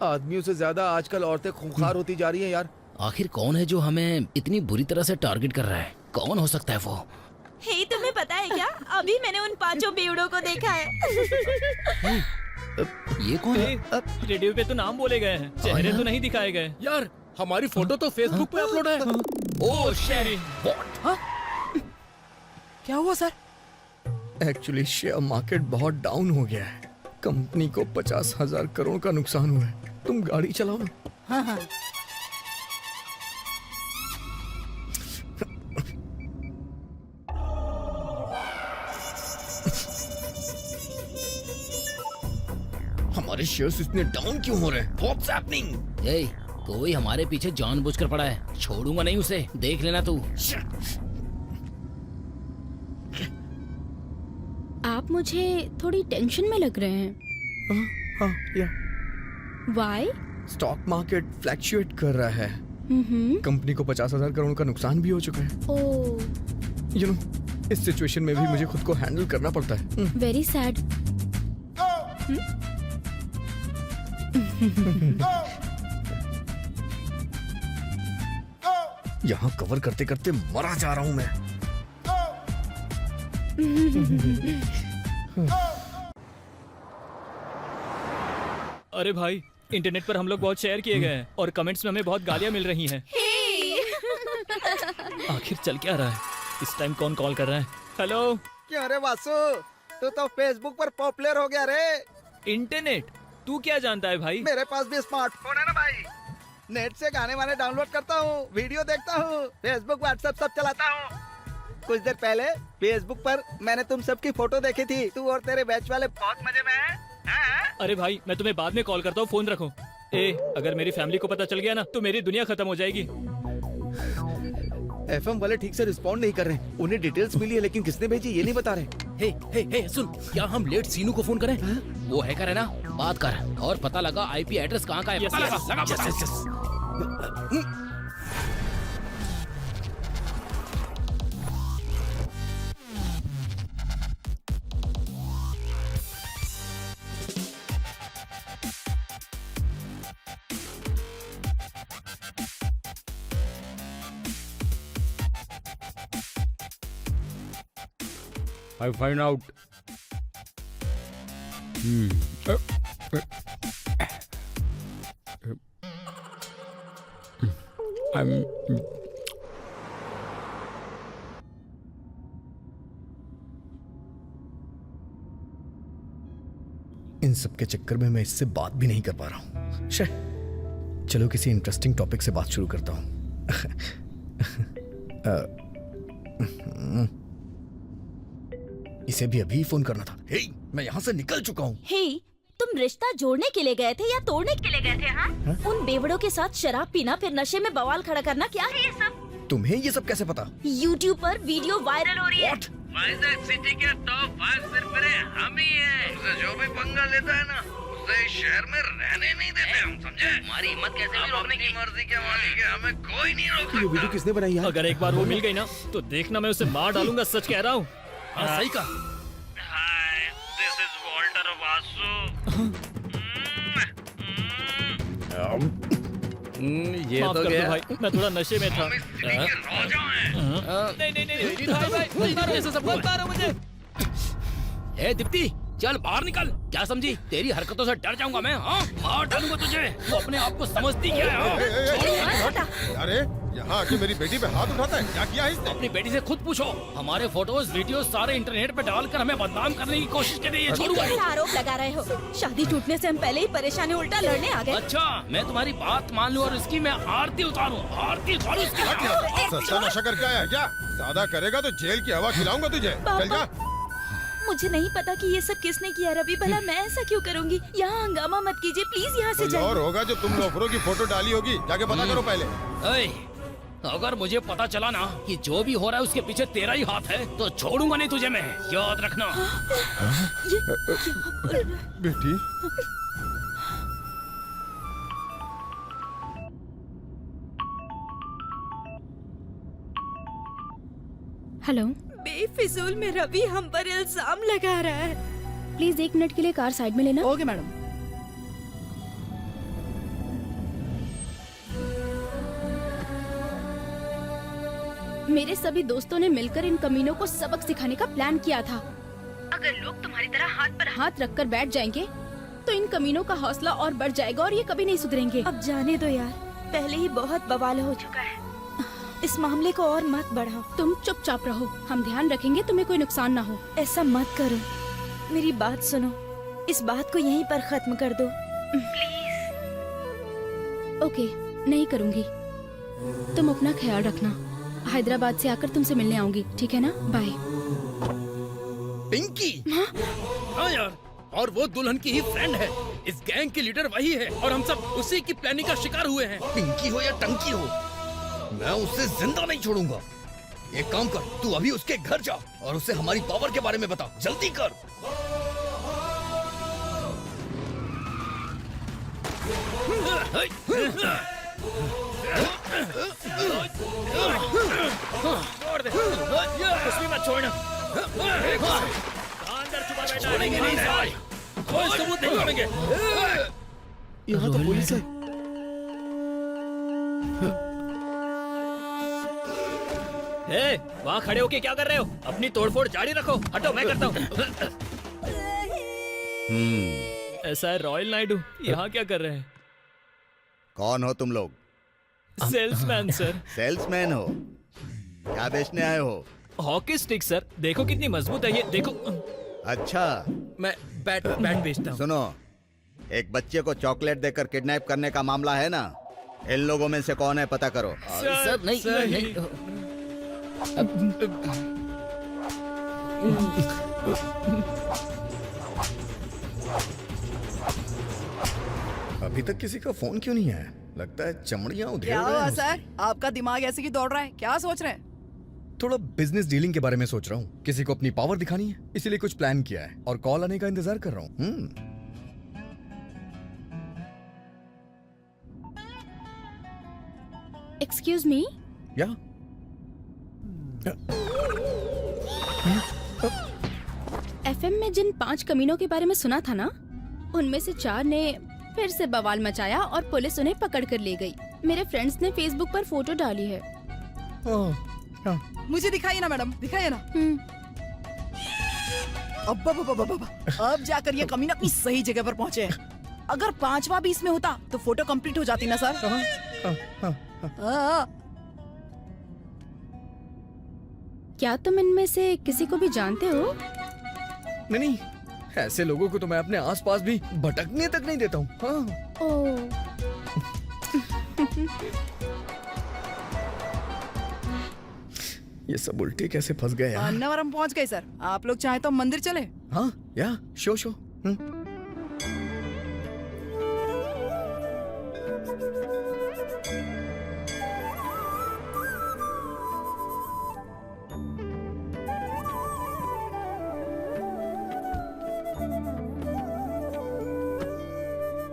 आदमियों से ज्यादा आजकल औरतें खूंखार होती जा रही हैं यार। आखिर कौन है जो हमें इतनी बुरी तरह से टारगेट कर रहा है? कौन हो सकता है वो? हे, तुम्हें पता है क्या? अभी मैंने उन पांचों बेवड़ों को देखा है। ये कौन है? रेडियो पे तो नाम बोले गए हैं, चेहरे तो नहीं दिखाए गए। यार हमारी फोटो तो फेसबुक पे अपलोड है। Oh shit. क्या हुआ सर? एक्चुअली शेयर मार्केट बहुत डाउन हो गया है। कंपनी को 50,000 करोड़ का नुकसान हुआ है। तुम गाड़ी चलाओ ना। हाँ हाँ। हमारे शेयर्स इतने डाउन क्यों हो रहे हैं? What's happening? ए, कोई हमारे पीछे जानबूझकर पड़ा है। छोड़ूंगा नहीं उसे, देख लेना तू। आप मुझे थोड़ी टेंशन में लग रहे हैं। हाँ, या वाई? स्टॉक मार्केट फ्लैक्चुएट कर रहा है। कंपनी को 50,000 करोड़ का नुकसान भी हो चुका है। ओह, यू नो, इस सिचुएशन में भी मुझे खुद को हैंडल करना पड़ता है। Very sad. यहाँ कवर करते करते मरा जा रहा हूँ मैं। अरे भाई, इंटरनेट पर हम लोग बहुत शेयर किए गए हैं और कमेंट्स में हमें बहुत गालियाँ मिल रही हैं। आखिर चल क्या रहा है? इस टाइम कौन कॉल कर रहा है? हेलो। क्यों रे वासु, तू तो फेसबुक पर पॉपुलर हो गया रे। इंटरनेट? तू क्या जानता है भाई? मेरे पास भी स्मार्टफोन है ना भाई। नेट से गाने वाने डाउनलोड करता हूँ, वीडियो देखता हूँ, फेसबुक व्हाट्सएप सब चलाता हूँ। कुछ देर पहले फेसबुक पर मैंने तुम सबकी फोटो देखी थी। तू और तेरे बैच वाले बहुत मजे में हैं। हाँ? अरे भाई मैं तुम्हें बाद में कॉल करता हूँ, फोन रखो। ए अगर मेरी फैमिली को पता चल गया ना तो मेरी दुनिया खत्म हो जाएगी। एफएम वाले ठीक से रिस्पॉन्ड नहीं कर रहे हैं। उन्हें डिटेल्स मिली है लेकिन किसने भेजी ये नहीं बता रहे। हे सुन, क्या हम लेट सीनू को फोन करें? वो हैकर है ना, बात कर और पता लगा आईपी एड्रेस कहाँ का है। Yes, पता yes, लगा, yes, पता। yes, yes. I find out. I'm. इन सब के चक्कर में मैं इससे बात भी नहीं कर पा रहा हूँ। चलो किसी इंटरेस्टिंग टॉपिक से बात शुरू करता हूँ। इसे भी अभी फोन करना था। हे, मैं यहाँ से निकल चुका हूँ। हे, तुम रिश्ता जोड़ने के लिए गए थे या तोड़ने के लिए गए थे? हाँ? उन बेवड़ों के साथ शराब पीना फिर नशे में बवाल खड़ा करना, क्या है ये सब? तुम्हें ये सब कैसे पता? YouTube पर वीडियो वायरल हो रही है। What? वाइजैक सिटी के टॉप 5 सरपरे हम ही हैं। उसे जो भी पंगा लेता है ना उसे इस शहर में रहने नहीं देते हम, समझे? हमारी हिम्मत कैसे भी रोकने की मर्जी के मालिक है, हमें कोई नहीं रोक ये वीडियो सकता। किसने बनाई यार? अगर एक बार वो मिल गई ना तो देखना मैं उसे मार डालूंगा, सच कह रहा हूँ। सही का। हाय, दिस इज वॉल्टर वासु। ये माफ तो कर दो गया। भाई, मैं थोड़ा नशे में था। हम इस सिटी के राजा हैं। नहीं भाई मारो ऐसे सब मत मारो मुझे। ए दीप्ति, चल बाहर निकल। क्या समझी? तेरी हरकतों से डर जाऊंगा मैं। हाँ, मार डालूंगा तुझे। तू अपने आप को समझती क्या है? हाँ? अरे यहाँ आके मेरी बेटी पे हाथ उठाता है, क्या किया है इसने? अपनी बेटी से खुद पूछो। हमारे फोटोज वीडियो सारे इंटरनेट पे डालकर हमें बदनाम करने की कोशिश कर रही है। छोड़ूंगा नहीं। कैसा आरोप लगा रहे हो? शादी टूटने से हम पहले ही परेशानी उल्टा लड़ने आ गए। अच्छा, मैं तुम्हारी बात मान लूं और इसकी मैं आरती उतारूं। आरती उतारूं इसकी। सस्ता नशा करके आया है क्या? ज्यादा करेगा तो जेल की हवा खिलाऊंगा तुझे। चल जा। मुझे नहीं पता कि ये सब किसने किया रवि, भला मैं ऐसा क्यों करूंगी? यहाँ हंगामा मत कीजिए प्लीज, यहाँ से कोई और जाइए। होगा जो तुम लोफरों की फोटो डाली होगी, जाके पता करो पहले। ऐ, अगर मुझे पता चला ना कि जो भी हो रहा है उसके पीछे तेरा ही हाथ है तो छोड़ूंगा नहीं तुझे मैं, याद रखना। बेटी हेलो, बेफिजूल में रवि हम पर इल्जाम लगा रहा है। प्लीज 1 मिनट के लिए कार साइड में लेना। Okay madam. मेरे सभी दोस्तों ने मिलकर इन कमीनों को सबक सिखाने का प्लान किया था। अगर लोग तुम्हारी तरह हाथ पर हाथ रखकर बैठ जाएंगे तो इन कमीनों का हौसला और बढ़ जाएगा और ये कभी नहीं सुधरेंगे। अब जाने दो यार, पहले ही बहुत बवाल हो चुका है। इस मामले को और मत बढ़ाओ। तुम चुपचाप रहो, हम ध्यान रखेंगे तुम्हें कोई नुकसान ना हो। ऐसा मत करो, मेरी बात सुनो। इस बात को यहीं पर खत्म कर दो प्लीज। ओके, नहीं करूँगी। तुम अपना ख्याल रखना। हैदराबाद से आकर तुमसे मिलने आऊंगी, ठीक है ना? बाय। पिंकी, हाँ यार, और वो दुल्हन की ही फ्रेंड है। इस गैंग की लीडर वही है और हम सब उसी की प्लानिंग का शिकार हुए हैं। पिंकी हो या टंकी हो, मैं उसे जिंदा नहीं छोड़ूंगा। एक काम कर, तू अभी उसके घर जा और उसे हमारी पावर के बारे में बता। जल्दी कर। छोड़ दे, कुछ भी मत छोड़ना। अंदर छुपा बैठा है। छोड़ेंगे नहीं साले, कोई सबूत नहीं छोड़ेंगे। यहाँ तो पुलिस है। ए, वहाँ खड़े होके क्या कर रहे हो? अपनी तोड़फोड़ जारी रखो। हटो, मैं करता हूँ। ऐसा है रॉयल नायडू, यहाँ क्या कर रहे हैं? कौन हो तुम लोग? Salesman sir. सेल्समैन हो? क्या बेचने आए हो? हॉकी स्टिक सर, देखो कितनी मजबूत है ये, देखो। अच्छा, मैं बैट बेचता हूँ। सुनो, एक बच्चे को चॉकलेट देकर किडनैप करने का मामला है ना, इन लोगों में से कौन है पता करो। सर नहीं नहीं अभी तक किसी का फोन क्यों नहीं आया? लगता है चमड़ियां उधेड़ क्या रहे हुआ हैं सर? आपका दिमाग ऐसे की दौड़ रहा है, क्या सोच रहे हैं? थोड़ा बिजनेस डीलिंग के बारे में सोच रहा हूँ। किसी को अपनी पावर दिखानी है, इसीलिए कुछ प्लान किया है और कॉल आने का इंतजार कर रहा हूँ। एक्सक्यूज मी, या एफएम में जिन 5 कमीनों के बारे में सुना था ना, उनमें से 4 ने फिर से बवाल मचाया और पुलिस उन्हें पकड़ कर ले गई। मेरे फ्रेंड्स ने फेसबुक पर फोटो डाली है। मुझे दिखाइए ना मैडम, दिखाइए ना। अब जाकर ये कमीना अपनी सही जगह पर पहुंचे हैं। अगर 5वां भी इसमें होता तो फोटो कंप्लीट हो जाती ना सर। क्या तुम इनमें से किसी को भी जानते हो? नहीं नहीं, ऐसे लोगों को तो मैं अपने आसपास भी भटकने तक नहीं देता हूँ। ओह, ये सब उल्टे कैसे फंस गए यार? अन्नावरम पहुंच गए सर। आप लोग चाहे तो मंदिर चले। हाँ या शो शो।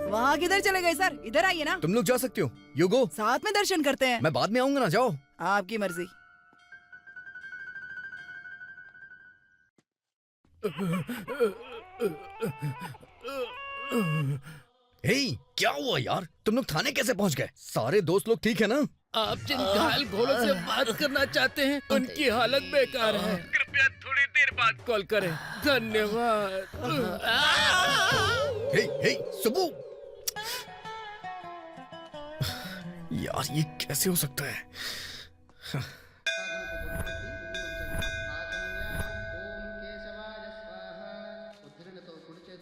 वहाँ किधर चले गए सर? इधर आइए ना। तुम लोग जा सकते हो, यू गो। साथ में दर्शन करते हैं। मैं बाद में आऊंगा ना, जाओ। आपकी मर्जी। हे, क्या हुआ यार? तुम लोग थाने कैसे पहुंच गए? सारे दोस्त लोग ठीक है ना? आप जिन घायल घोड़ों से बात करना चाहते हैं उनकी हालत बेकार है। कृपया थोड़ी देर बाद कॉल करें। धन्यवाद। हे सुबू, यार ये कैसे हो सकता है?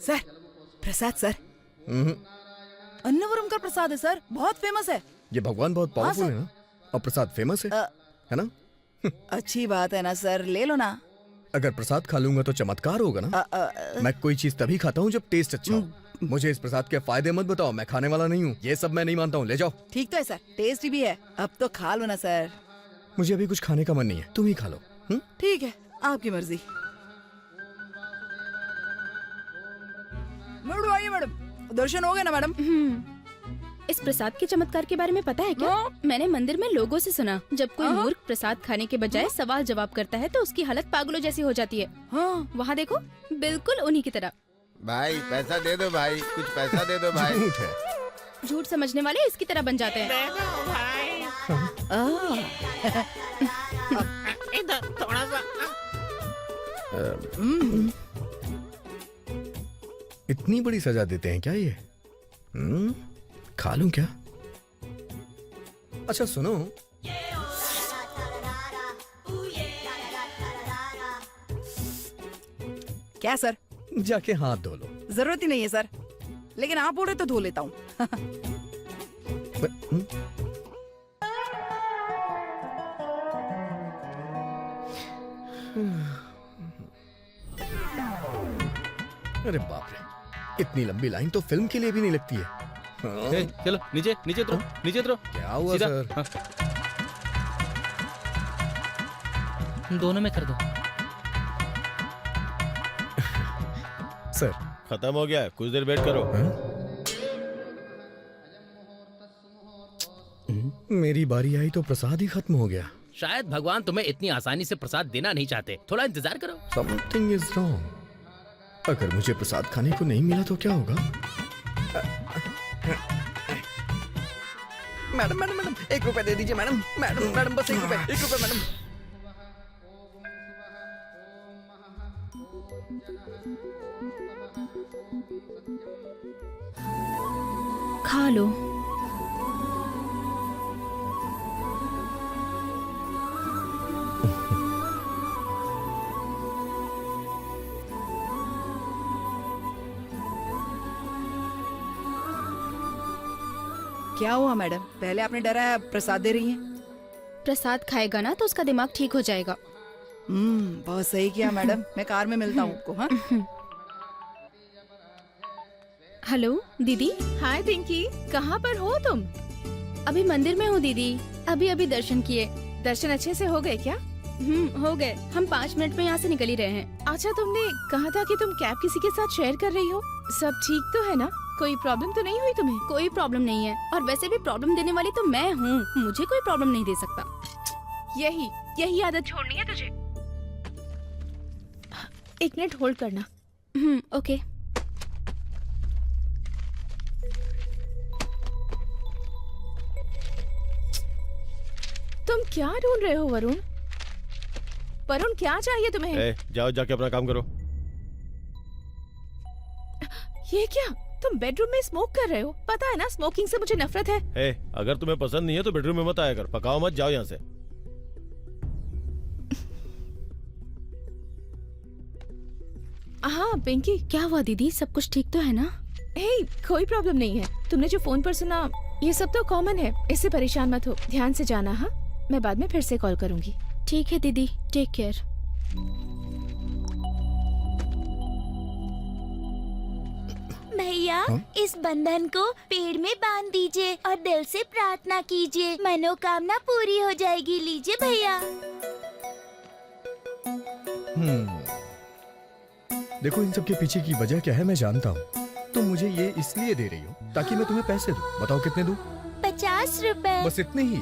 सर, प्रसाद सर। अन्नवरम का प्रसाद है सर, बहुत फेमस है। ये भगवान बहुत पावरफुल सर। है ना, और प्रसाद फेमस है ना? अच्छी बात है ना सर, ले लो ना। अगर प्रसाद खा लूंगा तो चमत्कार होगा ना? मैं कोई चीज तभी खाता हूँ जब टेस्ट अच्छा हो। मुझे इस प्रसाद के फायदे मत बताओ, मैं खाने वाला नहीं हूँ। ये सब मैं नहीं मानता हूँ, ले जाओ। ठीक तो है सर, टेस्टी भी है। अब तो खा लो ना सर। मुझे अभी कुछ खाने का मन नहीं है, तुम ही खा लो। ठीक है, आपकी मर्जी। मैडम आइए मैडम, दर्शन हो गए ना मैडम? इस प्रसाद के चमत्कार के बारे में पता है क्या? मैंने मंदिर में लोगों से सुना, जब कोई मूर्ख प्रसाद खाने के बजाय सवाल जवाब करता है तो उसकी हालत पागलों जैसी हो जाती है। वहाँ देखो, बिल्कुल उन्हीं की तरह। भाई पैसा दे दो भाई, कुछ पैसा दे दो भाई। झूठ है। झूठ समझने वाले इसकी तरह बन जाते हैं। इधर थोड़ा सा। इतनी बड़ी सजा देते हैं क्या ये? खा लूं क्या? अच्छा सुनो, क्या सर? जाके हाथ धो लो। जरूरत ही नहीं है सर, लेकिन आप बोल रहे तो धो लेता हूँ। अरे बाप रे, इतनी लंबी लाइन तो फिल्म के लिए भी नहीं लगती है। चलो नीचे नीचे उतरो, नीचे उतरो। क्या हुआ सीधा। सर? दोनों में कर दो। सर खत्म हो गया, कुछ देर वेट करो। मेरी बारी आई तो प्रसाद ही खत्म हो गया। शायद भगवान तुम्हें इतनी आसानी से प्रसाद देना नहीं चाहते, थोड़ा इंतजार करो। Something is wrong. अगर मुझे प्रसाद खाने को नहीं मिला तो क्या होगा? मैडम मैडम मैडम, 1 रुपए दे दीजिए मैडम। मैडम मैडम बस 1 रुपए, 1 रुपए मैडम। खा लो। क्या हुआ मैडम? पहले आपने डराया, अब प्रसाद दे रही हैं। प्रसाद खाएगा ना तो उसका दिमाग ठीक हो जाएगा। बहुत सही किया मैडम। मैं कार में मिलता हूँ आपको। हाँ हेलो दीदी। हाय पिंकी, कहाँ पर हो तुम? अभी मंदिर में हूँ दीदी। अभी अभी दर्शन किए। दर्शन अच्छे से हो गए क्या? हो गए। हम 5 मिनट में यहाँ से निकल ही रहे हैं। अच्छा, तुमने कहा था कि तुम कैब किसी के साथ शेयर कर रही हो। सब ठीक तो है ना? कोई प्रॉब्लम तो नहीं हुई तुम्हें? कोई प्रॉब्लम नहीं है, और वैसे भी प्रॉब्लम देने वाली तो मैं हूँ। मुझे कोई प्रॉब्लम नहीं दे सकता। यही आदत छोड़नी है तुझे। 1 मिनट होल्ड करना। ओके। तुम क्या ढूंढ रहे हो वरुण? वरुण, क्या चाहिए तुम्हें? जाओ, जाके अपना काम करो। ये क्या? तुम बेडरूम में स्मोक कर रहे हो? पता है ना, स्मोकिंग से मुझे नफरत है। अगर तुम्हें पसंद नहीं है तो बेडरूम में मत आया कर। पकाओ मत, जाओ यहाँ से। हाँ पिंकी। क्या हुआ दीदी? सब कुछ ठीक तो है ना? कोई प्रॉब्लम नहीं है। तुमने जो फोन पर सुना, ये सब तो कॉमन है। इससे परेशान मत हो, ध्यान से जाना। हाँ, मैं बाद में फिर से कॉल करूंगी। ठीक है दीदी, टेक केयर। भैया, इस बंधन को पेड़ में बांध दीजिए और दिल से प्रार्थना कीजिए, मनोकामना पूरी हो जाएगी। लीजिए भैया। देखो, इन सब के पीछे की वजह क्या है मैं जानता हूँ। तुम मुझे ये इसलिए दे रही हो ताकि मैं तुम्हें पैसे दूं। बताओ कितने दूं? 50 रुपए। बस इतने ही?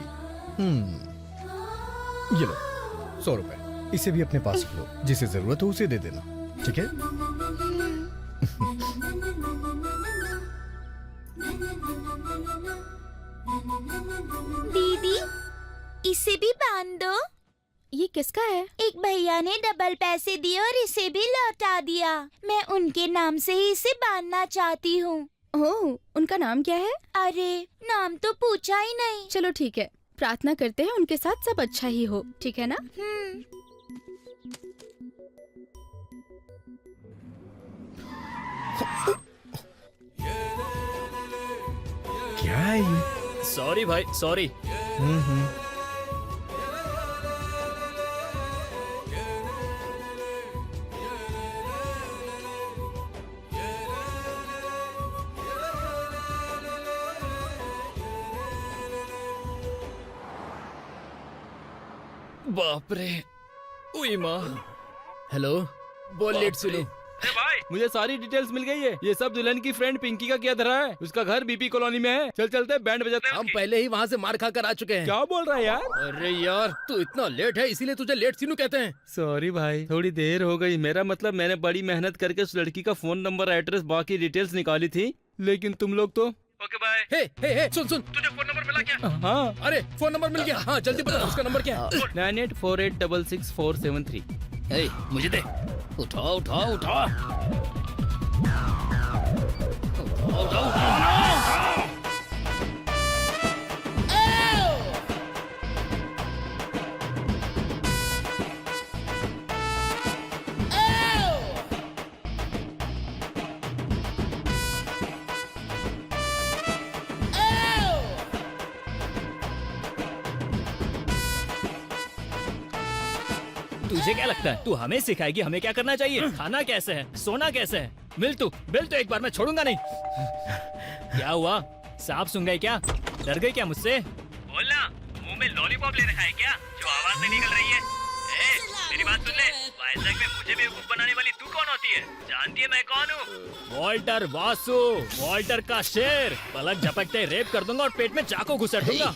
ये लो 100 रुपए। इसे भी अपने पास रख लो, जिसे जरूरत हो उसे दे देना, ठीक है? दीदी, इसे भी बांध दो। ये किसका है? एक भैया ने डबल पैसे दिए और इसे भी लौटा दिया। मैं उनके नाम से ही इसे बांधना चाहती हूँ। ओह, उनका नाम क्या है? अरे, नाम तो पूछा ही नहीं। चलो ठीक है, प्रार्थना करते हैं उनके साथ सब अच्छा ही हो, ठीक है ना? क्या है ये? सॉरी भाई, सॉरी। बाप रे, उई माँ। हेलो, बोल लेट सुनो। भाई, मुझे सारी डिटेल्स मिल गई है। ये सब दुल्हन की फ्रेंड पिंकी का किया धरा है। उसका घर बीपी कॉलोनी में है। चल चलते, बैंड बजाते हैं। हम पहले ही वहाँ से मार खा कर आ चुके हैं। क्या बोल रहा है यार? अरे यार, तू इतना लेट है इसीलिए तुझे लेट सीनू कहते हैं। सॉरी भाई, थोड़ी देर हो गई। मेरा मतलब, मैंने बड़ी मेहनत करके उस लड़की का फोन नंबर, एड्रेस, बाकी डिटेल्स निकाली थी, लेकिन तुम लोग तो। Okay bye. हे, सुन, तुझे फोन नंबर मिला क्या? हाँ, अरे फोन नंबर मिल गया। हाँ, जल्दी बता उसका नंबर क्या है? 9848666473। मुझे दे। उठा। तुझे क्या लगता है तू हमें सिखाएगी हमें क्या करना चाहिए? खाना कैसे है, सोना कैसे है? मिल तू एक बार, मैं छोड़ूंगा नहीं। क्या हुआ? सांप सुन गए क्या? डर गई क्या मुझसे? बोलना, मुंह में लॉलीपॉप ले रखा है क्या जो आवाज नहीं निकल रही है? मेरी बात सुन ले, वाइजैक में मुझे बेवकूफ बनाने वाली तू कौन होती है? जानती है मैं कौन हूँ? वॉल्टर वासु, वॉल्टर का शेर। पलक झपकते रेप कर दूंगा और पेट में चाकू घुसर दूंगा।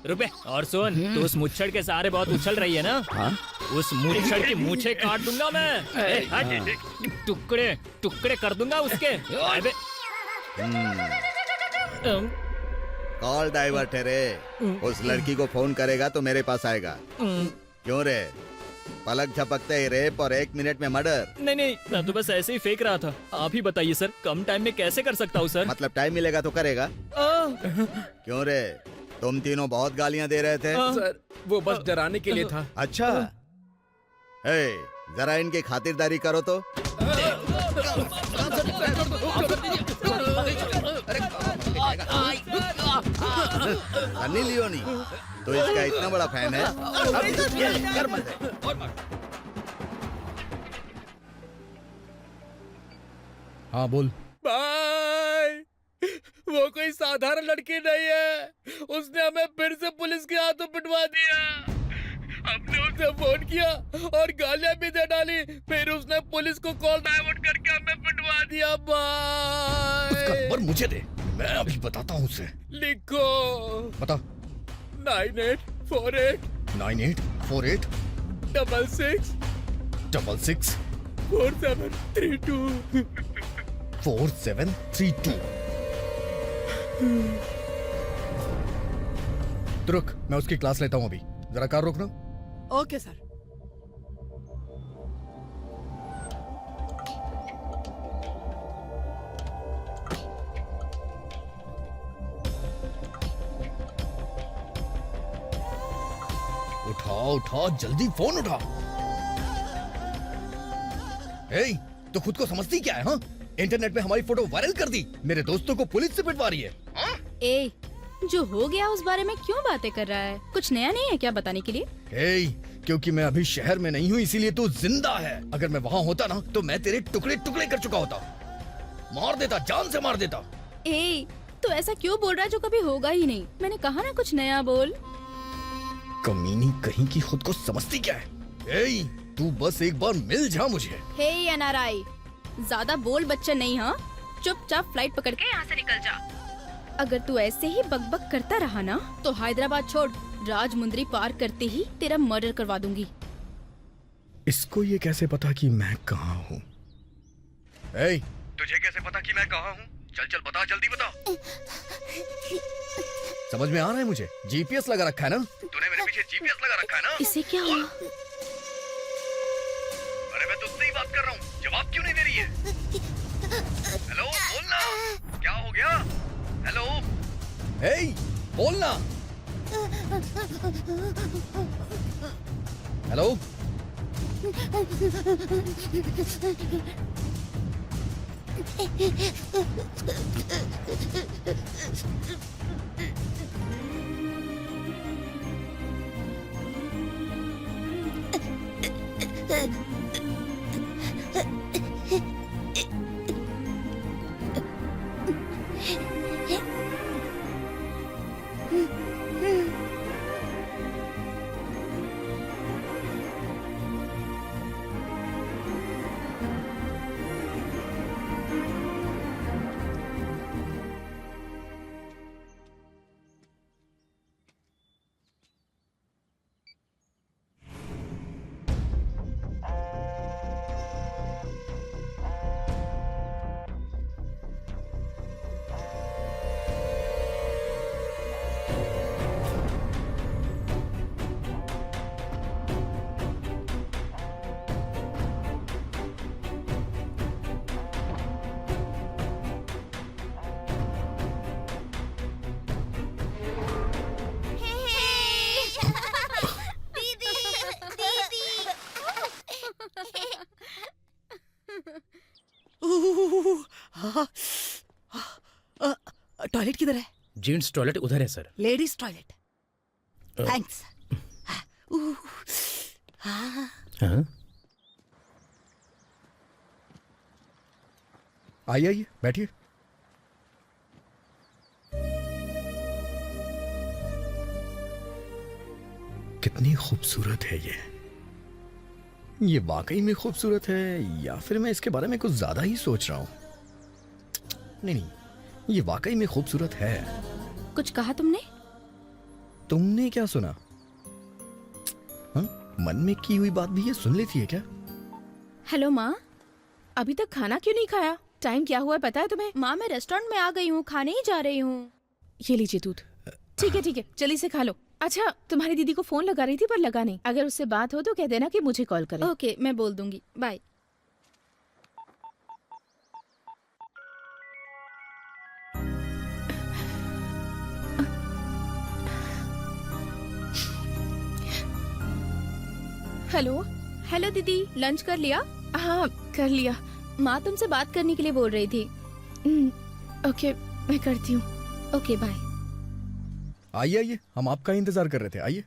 रुपए। और सुन, तू उस मुच्छड़ के सहारे बहुत उछल रही है ना? उस मुच्छड़ की मूछें काट दूंगा मैं। टुकड़े कर दूंगा उसके। कॉल डाइवर्ट है रे। उस लड़की को फोन करेगा तो मेरे पास आएगा। क्यों रे? पलक झपकते ही रेप और 1 मिनट में मर्डर। नहीं, मैं तो बस ऐसे ही फेंक रहा था। आप ही बताइए सर, कम टाइम में कैसे कर सकता हूँ सर? मतलब टाइम मिलेगा तो करेगा। क्यों रे? तुम तीनों बहुत गालियां दे रहे थे। सर, वो बस डराने के लिए था। अच्छा, जरा इनकी खातिरदारी करो तो। सनी लियोनी तो इसका इतना बड़ा फैन है। अब ये ले, कर मत है। हाँ बोल। भाई वो कोई साधारण लड़की नहीं है, उसने हमें फिर से पुलिस के हाथों पिटवा दिया। हमने उसे फोन किया और गालियां भी दे डाली, फिर उसने पुलिस को कॉल डाइवर्ट करके हमें पिटवा दिया उसका भाई। नंबर मुझे दे, मैं अभी बताता हूँ उसे। लिखो बता। 9848 9848 66 66 4732। 4732। तो रुक, मैं उसकी क्लास लेता हूँ अभी, जरा कार रोकना। Okay sir. उठा उठा, जल्दी फोन उठा। ए, तो खुद को समझती क्या है? हाँ, इंटरनेट पे हमारी फोटो वायरल कर दी, मेरे दोस्तों को पुलिस से पिटवा रही है। ए, जो हो गया उस बारे में क्यों बातें कर रहा है? कुछ नया नहीं है क्या बताने के लिए? ए, क्योंकि मैं अभी शहर में नहीं हूँ इसीलिए तू जिंदा है। अगर मैं वहाँ होता ना तो मैं तेरे टुकड़े टुकड़े कर चुका होता, मार देता, जान से मार देता। ए, तो ऐसा क्यों बोल रहा है जो कभी होगा ही नहीं? मैंने कहा ना कुछ नया बोल। कमीनी कहीं की, खुद को समझती क्या है? ए, तू बस एक बार मिल जा मुझे। हे एनआरआई, ज्यादा बोल बच्चा नहीं, हाँ? चुपचाप फ्लाइट पकड़ के यहाँ से निकल जा। अगर तू ऐसे ही बकबक करता रहा ना तो हैदराबाद छोड़ राजमुंदरी पार करते ही तेरा मर्डर करवा दूंगी। इसको ये कैसे पता कि मैं कहाँ हूँ? ए, तुझे कैसे पता कि मैं कहाँ हूँ? चल चल बता, जल्दी बता। समझ में आ रहा है मुझे, जीपीएस लगा रखा है ना? तूने मेरे पीछे जीपीएस लगा रखा है ना? इसे क्या हुआ? अरे मैं तुझसे ही बात कर रहा हूँ, जवाब क्यों नहीं दे रही है? हेलो, बोलना, क्या हो गया? हेलो, हे, बोलना। हेलो, टॉयलेट किधर है? जेंट्स टॉयलेट उधर है सर। Ladies toilet. थैंक्स। हाँ? आइए आइए, बैठिए। कितनी खूबसूरत है ये वाकई में खूबसूरत है या फिर मैं इसके बारे में कुछ ज्यादा ही सोच रहा हूँ? नहीं, ये वाकई में खूबसूरत है। कुछ कहा तुमने? तुमने क्या सुना? हाँ? मन में की हुई बात भी ये सुन लेती है क्या? हेलो माँ, अभी तक खाना क्यों नहीं खाया? टाइम क्या हुआ है पता है तुम्हें? माँ, मैं रेस्टोरेंट में आ गई हूँ, खाने ही जा रही हूँ। ये लीजिए दूध। ठीक है, जल्दी से खा लो। अच्छा, तुम्हारी दीदी को फोन लगा रही थी पर लगा नहीं। अगर उससे बात हो तो कह देना कि मुझे कॉल करे। ओके, मैं बोल दूंगी। बाय। हेलो दीदी, लंच कर लिया? हाँ, कर लिया। माँ तुमसे बात करने के लिए बोल रही थी। ओके, मैं करती हूँ। Okay, bye. आइए आइए, हम आपका ही इंतजार कर रहे थे, आइए।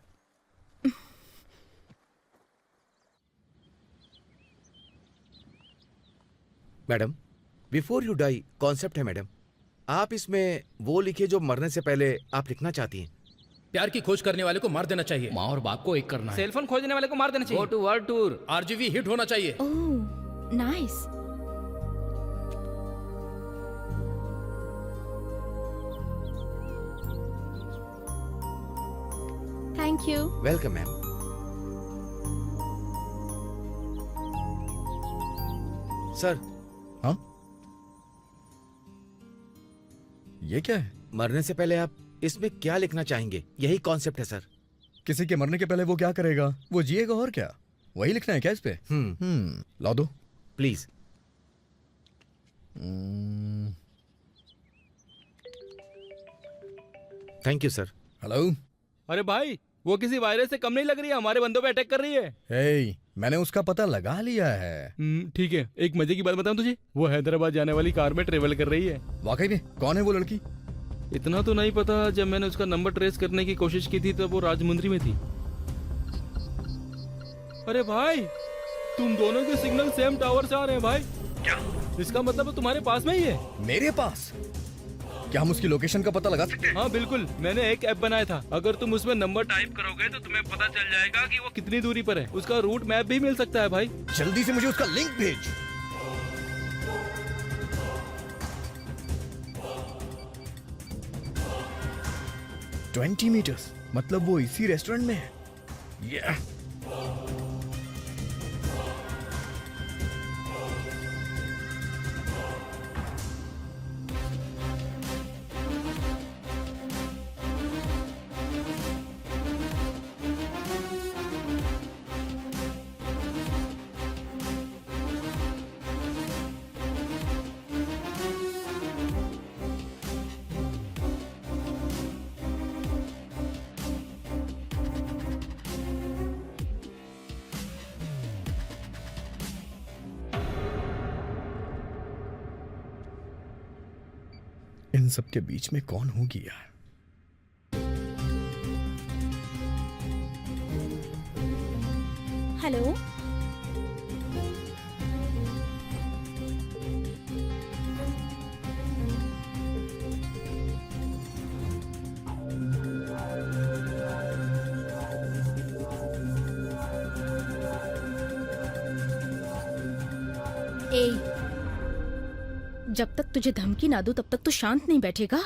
Madam, before you die concept है मैडम। आप इसमें वो लिखिए जो मरने से पहले आप लिखना चाहती हैं। प्यार की खोज करने वाले को मार देना चाहिए। माँ और बाप को एक करना है। सेलफोन खोजने वाले को मार देना चाहिए। Go to world tour. RGV hit होना चाहिए। Oh nice. Thank you. Welcome ma'am. Sir, हाँ, ये क्या है? मरने से पहले आप इसमें क्या लिखना चाहेंगे, यही कॉन्सेप्ट है सर। किसी के मरने के पहले वो क्या करेगा? वो जिएगा और क्या? वही लिखना है क्या इस पे? ला दो please. Thank you sir. Hello. अरे भाई, वो किसी वायरस से कम नहीं लग रही है, हमारे बंदों पे अटैक कर रही है। हे, मैंने उसका पता लगा लिया है। ठीक है, एक मजे की बात बताऊं तुझे, वो हैदराबाद जाने वाली कार में ट्रेवल कर रही है। वाकई में? कौन है वो लड़की? इतना तो नहीं पता, जब मैंने उसका नंबर ट्रेस करने की कोशिश की थी तब वो राजमुंद्री में थी। अरे भाई, तुम दोनों के सिग्नल सेम टावर से आ रहे हैं भाई। क्या? इसका मतलब वो तुम्हारे पास में ही है। मेरे पास? क्या हम उसकी लोकेशन का पता लगा सकते हैं? हाँ बिल्कुल, मैंने एक ऐप बनाया था, अगर तुम उसमें नंबर टाइप करोगे तो तुम्हें पता चल जाएगा कि वो कितनी दूरी पर है। उसका रूट मैप भी मिल सकता है भाई। जल्दी से मुझे उसका लिंक भेज। ट्वेंटी मीटर्स, मतलब वो इसी रेस्टोरेंट में है। Yeah. इन सब के बीच में कौन होगी यार? हेलो, ए, जब तक तुझे धमकी ना दूं तब तक तू शांत नहीं बैठेगा।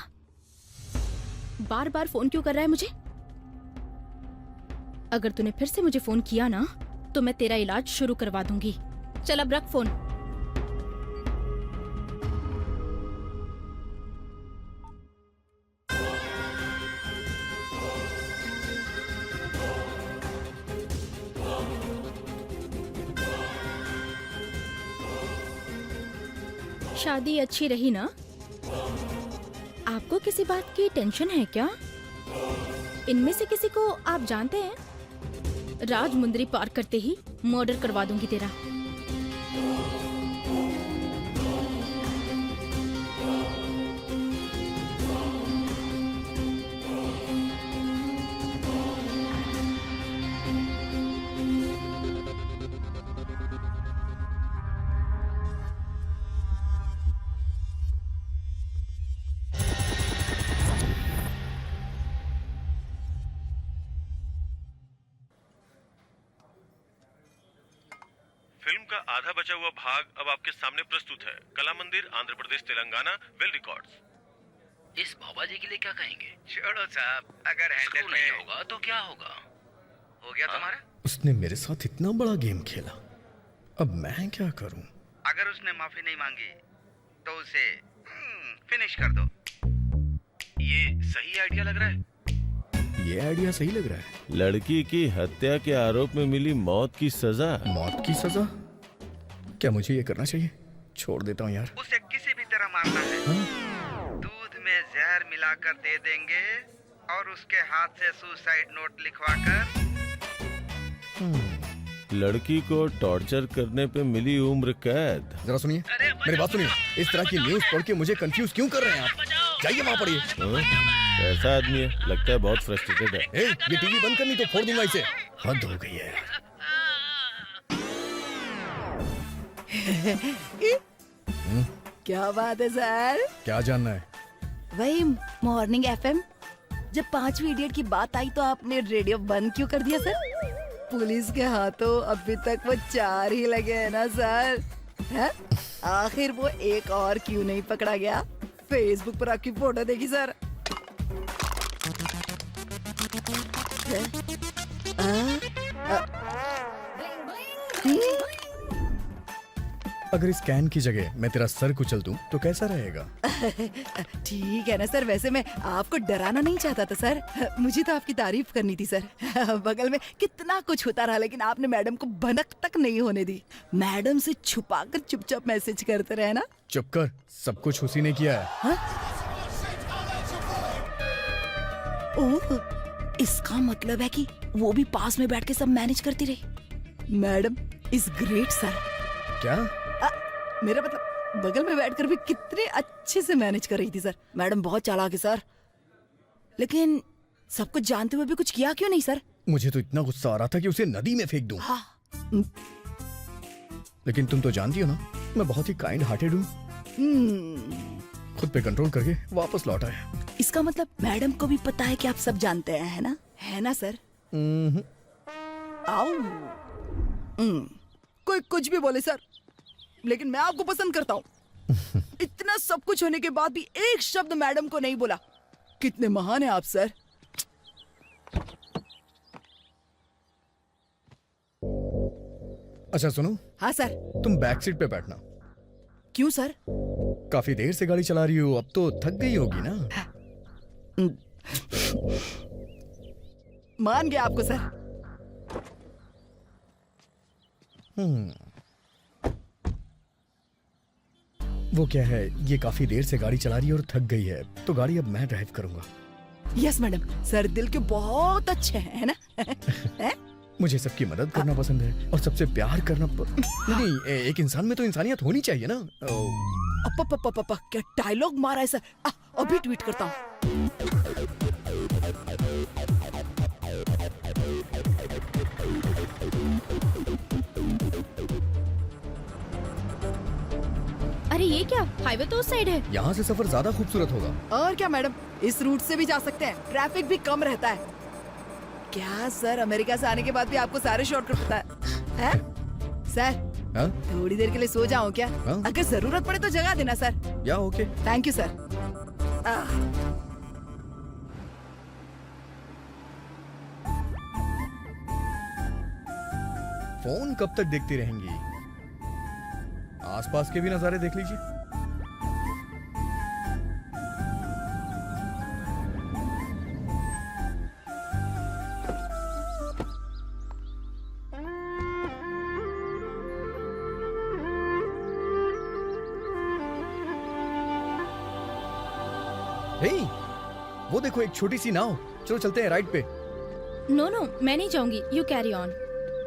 बार बार फोन क्यों कर रहा है मुझे? अगर तूने फिर से मुझे फोन किया ना तो मैं तेरा इलाज शुरू करवा दूंगी। चल अब रख फोन। शादी अच्छी रही ना? आपको किसी बात की टेंशन है क्या? इनमें से किसी को आप जानते हैं? राजमुंद्री पार करते ही मर्डर करवा दूंगी तेरा। फिल्म का आधा बचा हुआ भाग अब आपके सामने प्रस्तुत है। कला मंदिर, आंध्र प्रदेश, तेलंगाना, वेल रिकॉर्ड्स। इस बाबा जी के लिए क्या कहेंगे? छोड़ो साहब, अगर हैंडल नहीं होगा तो क्या होगा? हो गया तुम्हारा? उसने मेरे साथ इतना बड़ा गेम खेला, अब मैं क्या करूं? अगर उसने माफी नहीं मांगी तो उसे फिनिश कर दो। ये सही आइडिया लग रहा है। ये आइडिया सही लग रहा है। लड़की की हत्या के आरोप में मिली मौत की सजा। मौत की सजा? क्या मुझे ये करना चाहिए? छोड़ देता हूँ यार। उसे किसी भी तरह मारना है। दूध में जहर मिलाकर दे देंगे और उसके हाथ से सुसाइड नोट लिखवाकर। लड़की को टॉर्चर करने पे मिली उम्र कैद। जरा सुनिए, मेरी बात सुनिए। इस तरह की न्यूज़ पढ़ के मुझे कंफ्यूज क्यों कर रहे हैं आप? जाइए वहाँ पढ़िए। कैसा आदमी है, लगता है बहुत फ्रस्ट्रेटेड है। ए, ये टीवी बंद करनी तो फोड़ दूंगा इसे। हद हो गई है यार। क्या बात है सर? क्या जानना है? वही मॉर्निंग एफएम, जब 5वीं इडियट की बात आई तो आपने रेडियो बंद क्यों कर दिया सर? पुलिस के हाथों अभी तक वो 4 ही लगे हैं ना सर? है? आखिर वो एक और क्यों नहीं पकड़ा गया? फेसबुक पर आपकी फोटो देखी सर। अगर इस कैन की जगह मैं तेरा सर कुचल दूं तो कैसा रहेगा? ठीक है ना सर, वैसे मैं आपको डराना नहीं चाहता था सर, मुझे तो आपकी तारीफ करनी थी सर। बगल में कितना कुछ होता रहा लेकिन आपने मैडम को भनक तक नहीं होने दी। मैडम से छुपाकर चुपचाप मैसेज करते रहे ना। चुप कर, सब कुछ उसी ने किया है। हाँ? ओह, इसका मतलब है कि वो भी पास में बैठ के सब मैनेज करती रही। Madam is great sir. क्या? मेरा मतलब बगल में बैठकर भी कितने अच्छे से मैनेज कर रही थी सर। मैडम बहुत चालाक है सर, लेकिन सब कुछ जानते हुए भी कुछ किया क्यों नहीं सर? मुझे तो इतना गुस्सा आ रहा था कि उसे नदी में फेंक दूं। हाँ। लेकिन तुम तो जानती हो ना, मैं बहुत ही काइंड हार्टेड हूँ। खुद पे कंट्रोल करके वापस लौटा है। इसका मतलब मैडम को भी पता है कि आप सब जानते हैं, है ना? है ना सर? आओ। कोई कुछ भी बोले सर, लेकिन मैं आपको पसंद करता हूँ। इतना सब कुछ होने के बाद भी एक शब्द मैडम को नहीं बोला। कितने महान हैं आप सर। अच्छा सुनो। हाँ सर। तुम बैक सीट पे बैठना। क्यों सर? काफी देर से गाड़ी चला रही हो, अब तो थक गई होगी ना? मान गया आपको सर। वो क्या है, ये काफी देर से गाड़ी चला रही है और थक गई है, तो गाड़ी अब मैं ड्राइव करूंगा। यस मैडम, सर दिल के बहुत अच्छे हैं, है ना? मुझे सबकी मदद करना पसंद है और सबसे प्यार करना नहीं, एक इंसान में तो इंसानियत होनी चाहिए ना। अप्पा, क्या डायलॉग मारा है सर। अभी ट्वीट करता हूँ। अरे ये क्या, हाईवे तो उस साइड है। यहाँ से सफर ज्यादा खूबसूरत होगा। और क्या मैडम, इस रूट से भी जा सकते हैं, ट्रैफिक भी कम रहता है। क्या सर, अमेरिका से आने के बाद भी आपको सारे शॉर्टकट पता है? सर हाँ? थोड़ी देर के लिए सो जाऊं क्या? हाँ? अगर जरूरत पड़े तो जगा देना सर। या okay. Thank you sir. Phone कब तक देखती रहेंगी? आसपास के भी नजारे देख लीजिए। हे, वो देखो एक छोटी सी नाव। चलो चलते हैं राइड पे। नो नो, मैं नहीं जाऊंगी, यू कैरी ऑन।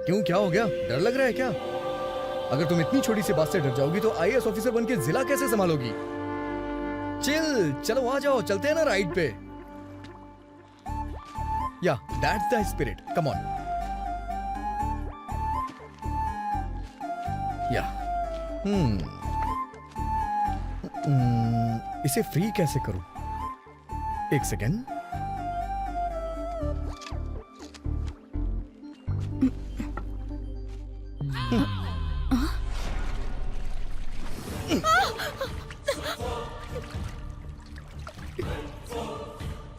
क्यों, क्या हो गया? डर लग रहा है क्या? अगर तुम इतनी छोटी सी बात से डर जाओगी तो आईएएस ऑफिसर बन के जिला कैसे संभालोगी? चिल, चलो आ जाओ, चलते हैं ना राइड पे। या that's the spirit, come on. या इसे फ्री कैसे करूं? एक सेकेंड।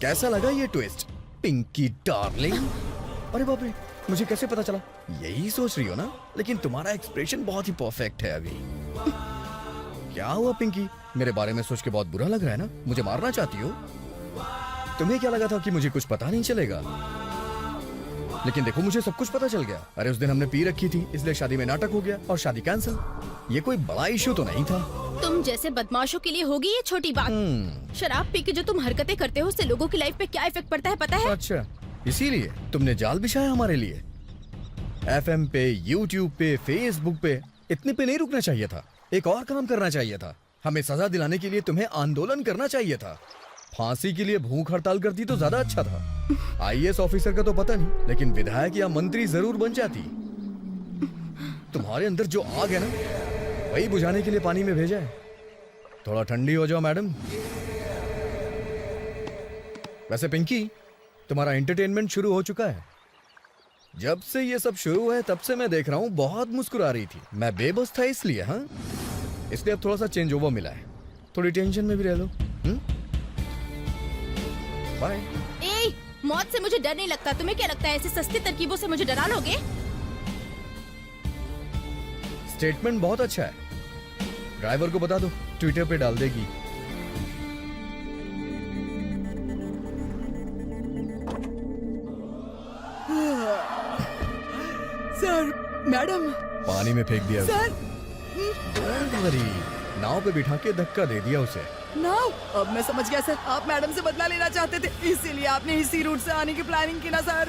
कैसा लगा ये ट्विस्ट, पिंकी डार्लिंग? अरे बाप रे, मुझे कैसे पता चला? यही सोच रही हो ना, लेकिन तुम्हारा एक्सप्रेशन बहुत ही परफेक्ट है अभी। क्या हुआ पिंकी, मेरे बारे में सोच के बहुत बुरा लग रहा है ना? मुझे मारना चाहती हो? तुम्हें क्या लगा था कि मुझे कुछ पता नहीं चलेगा? लेकिन देखो, मुझे सब कुछ पता चल गया। अरे उस दिन हमने पी रखी थी, इसलिए शादी में नाटक हो गया और शादी कैंसिल। ये कोई बड़ा इश्यू तो नहीं था। तुम जैसे बदमाशों के लिए होगी ये छोटी बात। शराब पी के जो तुम हरकतें करते हो उससे लोगों की लाइफ पे क्या इफेक्ट पड़ता है पता है? अच्छा, इसीलिए तुमने जाल बिछाया हमारे लिए। एफएम पे, यूट्यूब पे, फेसबुक पे, इतने पे नहीं रुकना चाहिए था। एक और काम करना चाहिए था। हमें सजा दिलाने के लिए तुम्हें आंदोलन करना चाहिए था। फांसी के लिए भूख हड़ताल करती तो ज्यादा अच्छा था। आईएएस ऑफिसर का तो पता नहीं, लेकिन विधायक या मंत्री जरूर बन जाती। तुम्हारे अंदर जो आग है ना, वही बुझाने के लिए पानी में भेजा है। थोड़ा ठंडी हो जाओ मैडम। वैसे पिंकी, तुम्हारा एंटरटेनमेंट शुरू हो चुका है। जब से ये सब शुरू हुआ है तब से मैं देख रहा हूँ बहुत मुस्कुरा रही थी। मैं बेबस था इसलिए, हाँ, इसलिए अब थोड़ा सा चेंज ओवर मिला है। थोड़ी टेंशन में भी रह लो। बाय। ए, मौत से मुझे डर नहीं लगता। तुम्हें क्या लगता है ऐसी सस्ती तरकीबों से मुझे डरा लोगे? स्टेटमेंट बहुत अच्छा है। ड्राइवर को बता दो, ट्विटर पे डाल देगी। Sir, madam. पानी में फेंक दिया सर, डोंट वरी, नाव पे बिठा के धक्का दे दिया उसे। नाउ अब मैं समझ गया सर, आप मैडम से बदला लेना चाहते थे, इसीलिए आपने इसी रूट से आने की प्लानिंग की ना सर।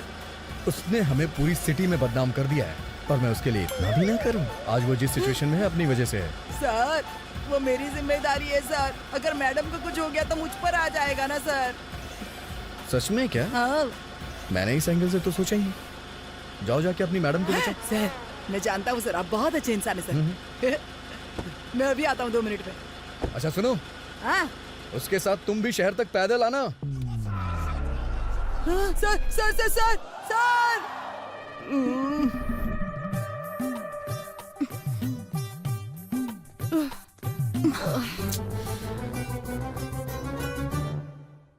उसने हमें पूरी सिटी में बदनाम कर दिया है, पर मैं उसके लिए इतना भी ना करूं। आज वो जिस सिचुएशन में है अपनी वजह से है। सर, वो मेरी जिम्मेदारी है सर। अगर मैडम को कुछ हो गया तो मुझ पर आ जाएगा ना सर। सच में क्या? हाँ मैंने इस एंगल से तो सोचा ही नहीं। जाओ जाके अपनी मैडम को बचाओ। सर, मैं जानता हूँ सर, आप बहुत अच्छे इंसान हैं सर। मैं अभी आता हूँ 2 मिनट में। अच्छा सुनो, हाँ उसके साथ तुम भी शहर तक पैदल आना। हाँ, sir sir sir sir sir.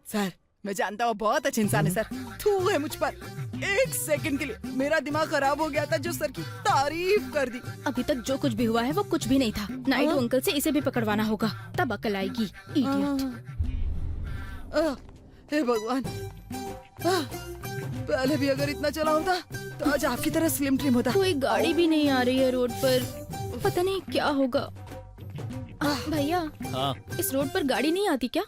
Sir, मैं जानता हूँ बहुत अच्छे इंसान है सर। थू है मुझ पर। 1 सेकंड के लिए मेरा दिमाग खराब हो गया था जो सर की तारीफ कर दी। अभी तक जो कुछ भी हुआ है वो कुछ भी नहीं था। नायडू अंकल से इसे भी पकड़वाना होगा, तब अकल आएगी। इडियट। हे भगवान, पहले भी अगर इतना चला होता तो आज आपकी तरह स्लिम ट्रिम होता। कोई गाड़ी भी नहीं आ रही है रोड पर, पता नहीं क्या होगा। भैया, हाँ इस रोड पर गाड़ी नहीं आती क्या?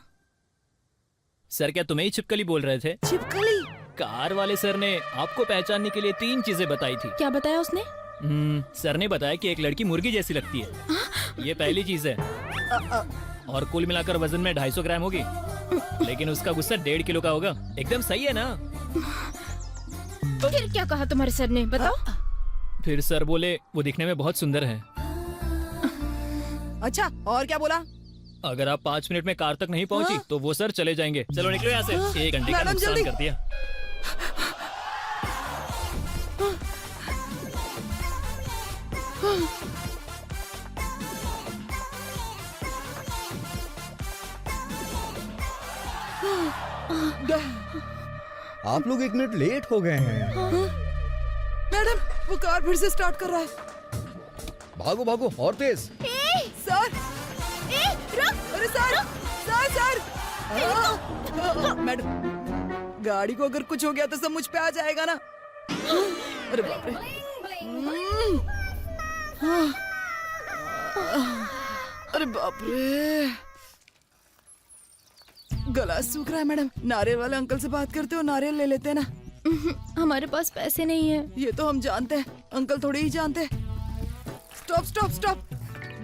सर, क्या तुम्हें ही छिपकली बोल रहे थे? छिपकली? कार वाले सर ने आपको पहचानने के लिए 3 चीजें बताई थी। क्या बताया उसने? सर ने बताया कि एक लड़की मुर्गी जैसी लगती है, ये पहली चीज है, और कुल मिलाकर वजन में 250 ग्राम होगी, लेकिन उसका गुस्सा 1.5 किलो का होगा। एकदम सही है ना? फिर क्या कहा तुम्हारे सर ने, बताओ? फिर सर बोले वो दिखने में बहुत सुंदर है। अच्छा, और क्या बोला? अगर आप 5 मिनट में कार तक नहीं पहुंची तो वो सर चले जाएंगे। चलो निकलो यहाँ से। 1 घंटे का मैडम, नुकसान जल्दी। कर दिया। आप लोग 1 मिनट लेट हो गए हैं। मैडम, वो कार फिर से स्टार्ट कर रहा है। भागो भागो और तेज। सर, अरे सर, सर। मैडम, गाड़ी को अगर कुछ हो गया तो सब मुझ पे आ जाएगा ना। अरे बाप रे। अरे बाप रे, गला सूख रहा है। मैडम, नारियल वाले अंकल से बात करते हो, नारियल ले लेते हैं ना। हमारे पास पैसे नहीं है। ये तो हम जानते हैं, अंकल थोड़ी ही जानते हैं। स्टॉप स्टॉप स्टॉप,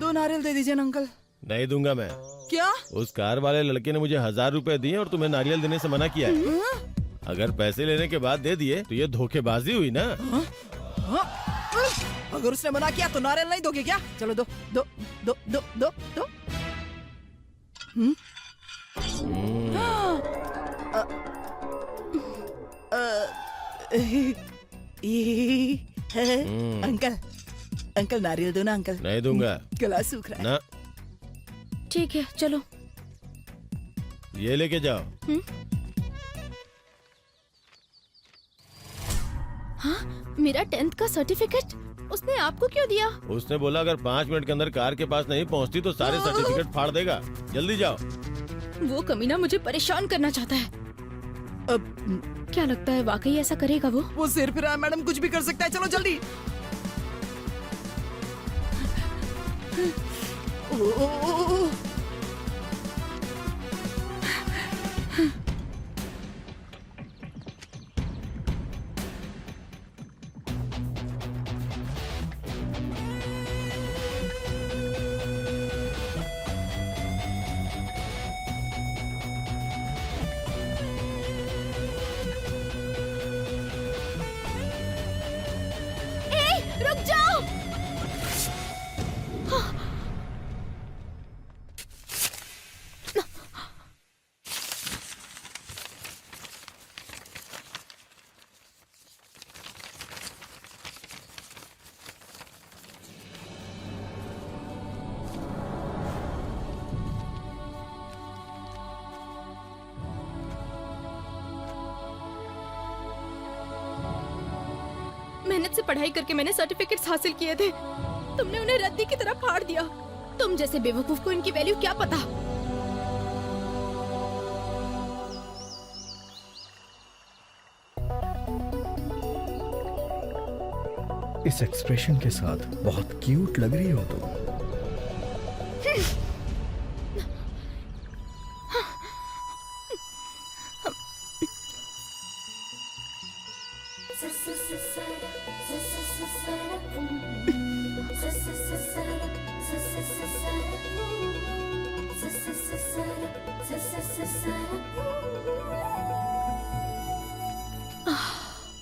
2 नारियल दे दीजिए ना अंकल। नहीं दूंगा मैं। क्या? उस कार वाले लड़के ने मुझे 1000 रुपए दिए और तुम्हें नारियल देने से मना किया है। अगर पैसे लेने के बाद दे दिए तो ये धोखेबाजी हुई ना। अगर उसने मना किया तो नारियल नहीं दोगे क्या? चलो दो दो दो दो दो दो। अंकल, अंकल नारियल दो ना अंकल। नहीं दूंगा। गला सूख रहा है ना। ठीक है, चलो। ये लेके जाओ। हाँ, मेरा 10th का सर्टिफिकेट उसने आपको क्यों दिया? उसने बोला अगर 5 मिनट के अंदर कार के पास नहीं पहुंचती तो सारे सर्टिफिकेट फाड़ देगा। जल्दी जाओ। वो कमीना मुझे परेशान करना चाहता है। अब क्या लगता है वाकई ऐसा करेगा वो? वो सिर फिरा है मैडम, कुछ भी कर सकता है। चलो जल्दी। मेहनत से पढ़ाई करके मैंने सर्टिफिकेट्स हासिल किए थे, तुमने उन्हें रद्दी की तरह फाड़ दिया। तुम जैसे बेवकूफ को इनकी वैल्यू क्या पता। इस एक्सप्रेशन के साथ बहुत क्यूट लग रही हो तुम।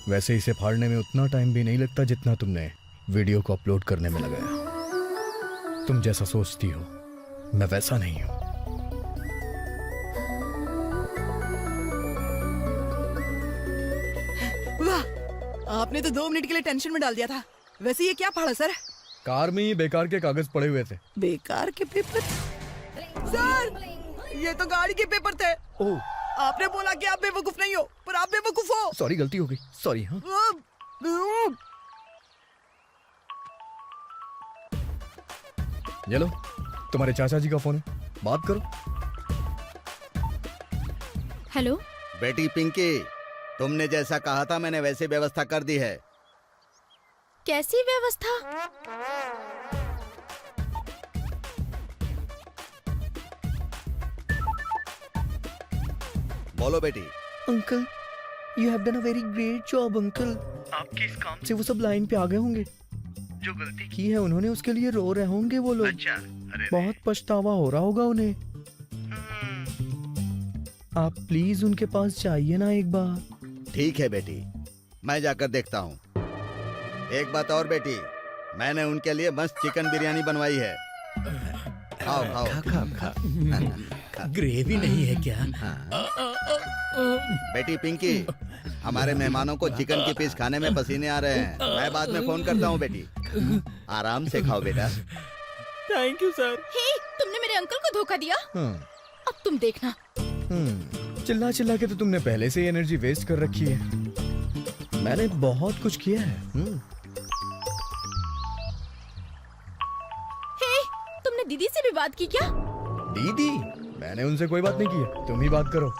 वैसे इसे फाड़ने में उतना टाइम भी नहीं लगता जितना तुमने वीडियो को अपलोड करने में लगाया। तुम जैसा सोचती हो मैं वैसा नहीं हूं। वाह, आपने तो 2 मिनट के लिए टेंशन में डाल दिया था। वैसे ये क्या फाड़ा सर? कार में ही बेकार के कागज पड़े हुए थे। बेकार के पेपर? सर, ये तो गाड़ी के पेपर थे। ओह, आपने बोला कि आप बेवकूफ नहीं हो, पर आप बेवकूफ हो। सॉरी, गलती हो गई। सॉरी। हाँ, ये लो, तुम्हारे चाचा जी का फोन है, बात करो। हेलो बेटी पिंकी, तुमने जैसा कहा था मैंने वैसी व्यवस्था कर दी है। कैसी व्यवस्था? बोलो बेटी। Uncle, you have done a very great job uncle. आपके इस काम से वो सब लाइन पे आ गए होंगे। जो गलती की है उन्होंने उसके लिए रो रहे होंगे वो लोग। अच्छा, बहुत पछतावा हो रहा होगा उन्हें। आप प्लीज उनके पास जाइए ना एक बार। ठीक है बेटी, मैं जाकर देखता हूँ। एक बात और बेटी, मैंने उनके लिए मस्त चिकन बिरयानी बनवाई है। खाओ खाओ। ग्रेवी नहीं है क्या? बेटी पिंकी, हमारे मेहमानों को चिकन की पीस खाने में पसीने आ रहे हैं। मैं बाद में फोन करता हूँ बेटी। आराम से खाओ बेटा। Thank you sir. हे, तुमने मेरे अंकल को धोखा दिया। अब तुम देखना। चिल्ला चिल्ला के तो तुमने पहले से ही एनर्जी वेस्ट कर रखी है। मैंने बहुत कुछ किया है। हे, तुमने दीदी से भी बात की क्या? दीदी? मैंने उनसे कोई बात नहीं की है, तुम ही बात करो।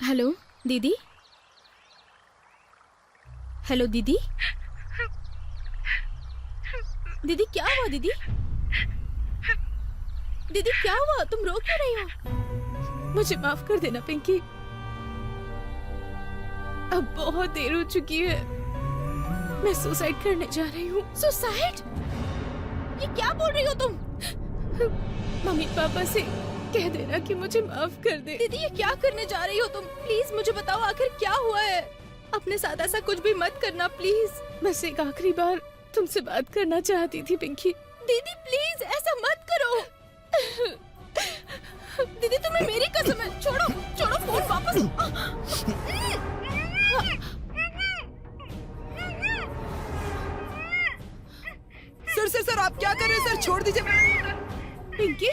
हेलो दीदी। हेलो दीदी। दीदी क्या हुआ दीदी? दीदी क्या हुआ? तुम रो क्यों रही हो? मुझे माफ कर देना पिंकी, अब बहुत देर हो चुकी है। मैं सुसाइड करने जा रही हूँ। सुसाइड? ये क्या बोल रही हो तुम? मम्मी पापा से कह देना कि मुझे माफ कर दे। दीदी ये क्या करने जा रही हो तुम? प्लीज मुझे बताओ आखिर क्या हुआ है। अपने साथ ऐसा कुछ भी मत करना प्लीज। बस एक आखिरी बार तुमसे बात करना चाहती थी पिंकी। दीदी प्लीज ऐसा मत करो। दीदी तुम्हें मेरी कसम है, छोड़ो छोड़ो फोन वापस। सर आप क्या कर रहे हैं? सर छोड़ दीजिए। पिंकी?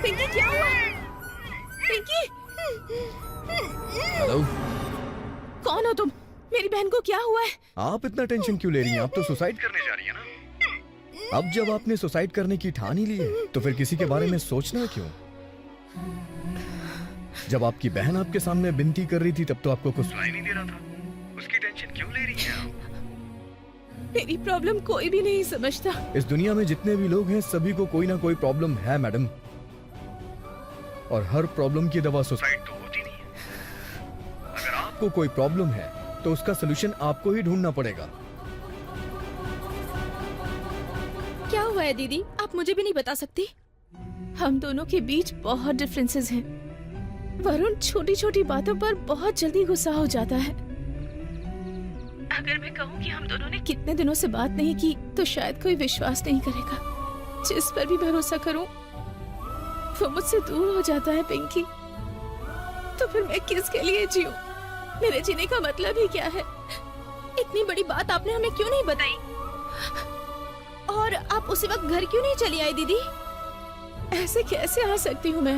पिंकी क्या हुआ? पिंकी? हेलो, कौन हो तुम? मेरी बहन को क्या हुआ है? आप इतना टेंशन क्यों ले रही हैं? आप तो सुसाइड करने जा रही हैं ना। अब जब आपने सुसाइड करने की ठान ही ली है तो फिर किसी के बारे में सोचना क्यों? जब आपकी बहन आपके सामने विनती कर रही थी तब तो आपको कुछ सुनाई नहीं दे रहा था। उसकी टेंशन क्यों ले रही हैं आप? मेरी प्रॉब्लम कोई भी नहीं समझता। इस दुनिया में जितने भी लोग हैं सभी को कोई ना कोई प्रॉब्लम है मैडम, और हर प्रॉब्लम की दवा सुसाइड तो होती नहीं है। अगर आपको कोई प्रॉब्लम है तो उसका सलूशन आपको ही ढूंढना पड़ेगा। क्या हुआ है दीदी? आप मुझे भी नहीं बता सकती? हम दोनों के बीच बहुत डिफरेंसेस हैं। वरुण छोटी छोटी बातों पर बहुत जल्दी गुस्सा हो जाता है। अगर मैं कहूँ कि हम दोनों ने कितने दिनों से बात नहीं की तो शायद कोई विश्वास नहीं करेगा। जिस पर भी भरोसा करूं वो मुझसे दूर हो जाता है पिंकी। तो फिर मैं किसके लिए जीऊं? मेरे जीने का मतलब ही क्या है? इतनी बड़ी बात आपने हमें क्यों नहीं बताई? और आप उसी वक्त घर क्यों नहीं चली आई दीदी? ऐसे कैसे आ सकती हूँ मैं?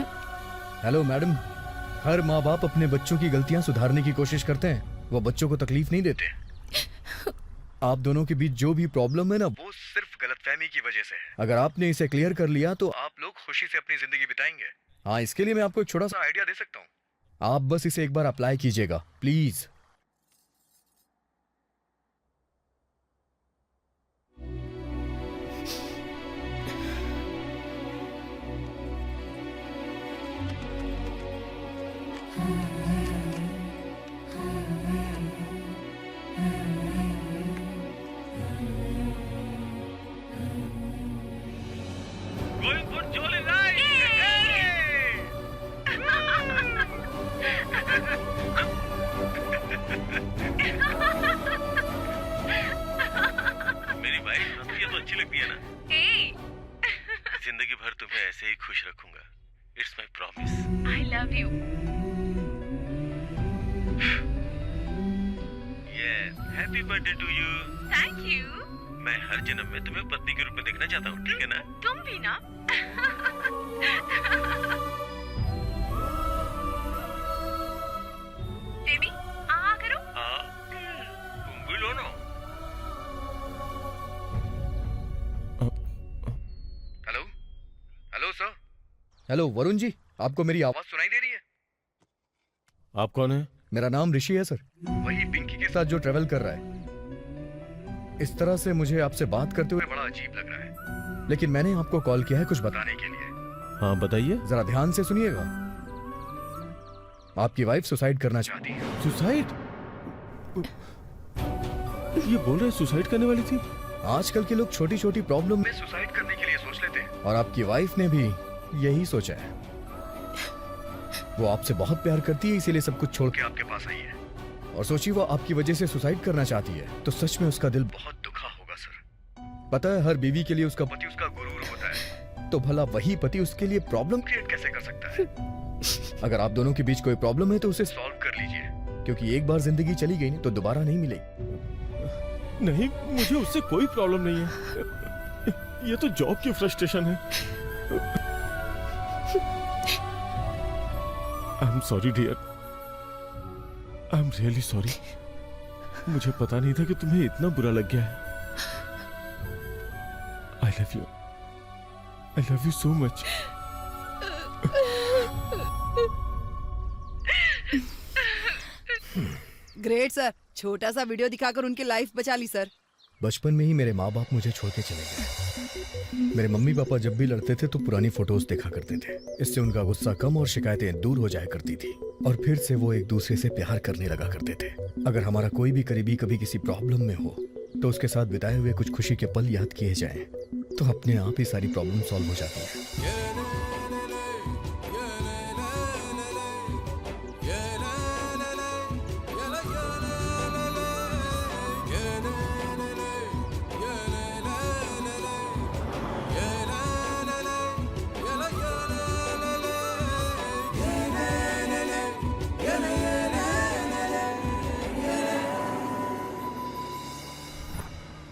हेलो मैडम, हर माँ बाप अपने बच्चों की गलतियाँ सुधारने की कोशिश करते हैं, वो बच्चों को तकलीफ नहीं देते। आप दोनों के बीच जो भी प्रॉब्लम है ना, वो सिर्फ गलतफहमी की वजह से है। अगर आपने इसे क्लियर कर लिया तो आप लोग खुशी से अपनी जिंदगी बिताएंगे। हाँ, इसके लिए मैं आपको एक छोटा सा आइडिया दे सकता हूँ। आप बस इसे एक बार अप्लाई कीजिएगा, प्लीज। मेरी वाइफ ये तो अच्छी लगती है ना। जिंदगी भर तुम्हें ऐसे ही खुश रखूंगा। It's my promise. I love you. Happy birthday to you. Thank you. मैं हर जन्म में तुम्हें पत्नी के रूप में देखना चाहता हूँ, ठीक है ना? तुम भी ना। बेबी आ करो। हाँ, तुम भी लो ना। Hello hello sir. Hello Varun ji, आपको मेरी आवाज सुनाई दे रही है? आप कौन है? मेरा नाम ऋषि है सर, वही पिंकी के साथ जो ट्रेवल कर रहा है। इस तरह से मुझे आपसे बात करते हुए बड़ा अजीब लग रहा है, लेकिन मैंने आपको कॉल किया है कुछ बताने के लिए। हाँ बताइए। जरा ध्यान से सुनिएगा। आपकी वाइफ सुसाइड करना चाहती है। सुसाइड? ये बोल रहे सुसाइड करने वाली थी? आजकल के लोग छोटी छोटी प्रॉब्लम में सुसाइड करने के लिए सोच लेते हैं, और आपकी वाइफ ने भी यही सोचा है। वो आपसे बहुत प्यार करती है, इसीलिए सब कुछ छोड़ के आपके पास आई है। और सोचिए वो आपकी वजह से सुसाइड करना चाहती है, तो सच में उसका दिल बहुत दुखा होगा सर। पता है, हर बीवी के लिए उसका पति उसका गुरूर होता है, तो भला वही पति उसके लिए प्रॉब्लम क्रिएट कैसे कर सकता है? अगर आप दोनों के बीच कोई प्रॉब्लम है तो उसे सॉल्व कर लीजिए, क्योंकि एक बार जिंदगी चली गई तो दोबारा नहीं मिलेगी। नहीं, मुझे उससे कोई प्रॉब्लम नहीं है। ये तो जॉब की फ्रस्ट्रेशन है। I am sorry dear, I am really sorry. मुझे पता नहीं था कि तुम्हें इतना बुरा लग गया है। आई love you so much. Great sir, छोटा सा वीडियो दिखाकर उनकी लाइफ बचा ली सर। बचपन में ही मेरे माँ बाप मुझे छोड़ के चले गए। मेरे मम्मी पापा जब भी लड़ते थे तो पुरानी फोटोज देखा करते थे। इससे उनका गुस्सा कम और शिकायतें दूर हो जाया करती थी, और फिर से वो एक दूसरे से प्यार करने लगा करते थे। अगर हमारा कोई भी करीबी कभी किसी प्रॉब्लम में हो तो उसके साथ बिताए हुए कुछ खुशी के पल याद किए जाएं, तो अपने आप ही सारी प्रॉब्लम सॉल्व हो जाती है।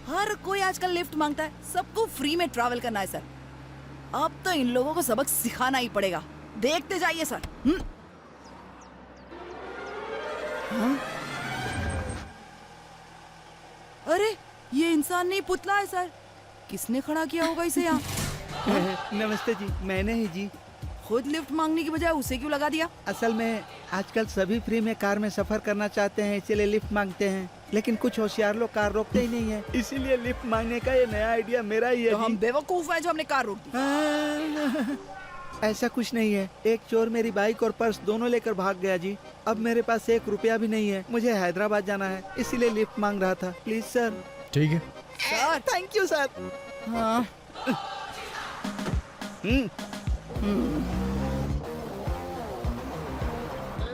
हर कोई आजकल लिफ्ट मांगता है, सबको फ्री में ट्रैवल करना है सर। अब तो इन लोगों को सबक सिखाना ही पड़ेगा। देखते जाइए सर। हाँ? अरे ये इंसान नहीं, पुतला है सर। किसने खड़ा किया होगा इसे यहाँ? नमस्ते जी, मैंने ही जी। खुद लिफ्ट मांगने की बजाय उसे क्यों लगा दिया? असल में आजकल सभी फ्री में कार में सफर करना चाहते हैं, इसीलिए लिफ्ट मांगते हैं। लेकिन कुछ होशियार लोग कार रोकते ही नहीं है, इसीलिए लिफ्ट मांगने का ये नया आइडिया मेरा ही है। तो हम बेवकूफ हैं जो हमने कार रोक दी। ऐसा कुछ नहीं है। एक चोर मेरी बाइक और पर्स दोनों लेकर भाग गया जी। अब मेरे पास 1 रुपया भी नहीं है। मुझे हैदराबाद जाना है, इसीलिए लिफ्ट मांग रहा था। Please sir. ठीक है सर। Thank you sir. हाँ।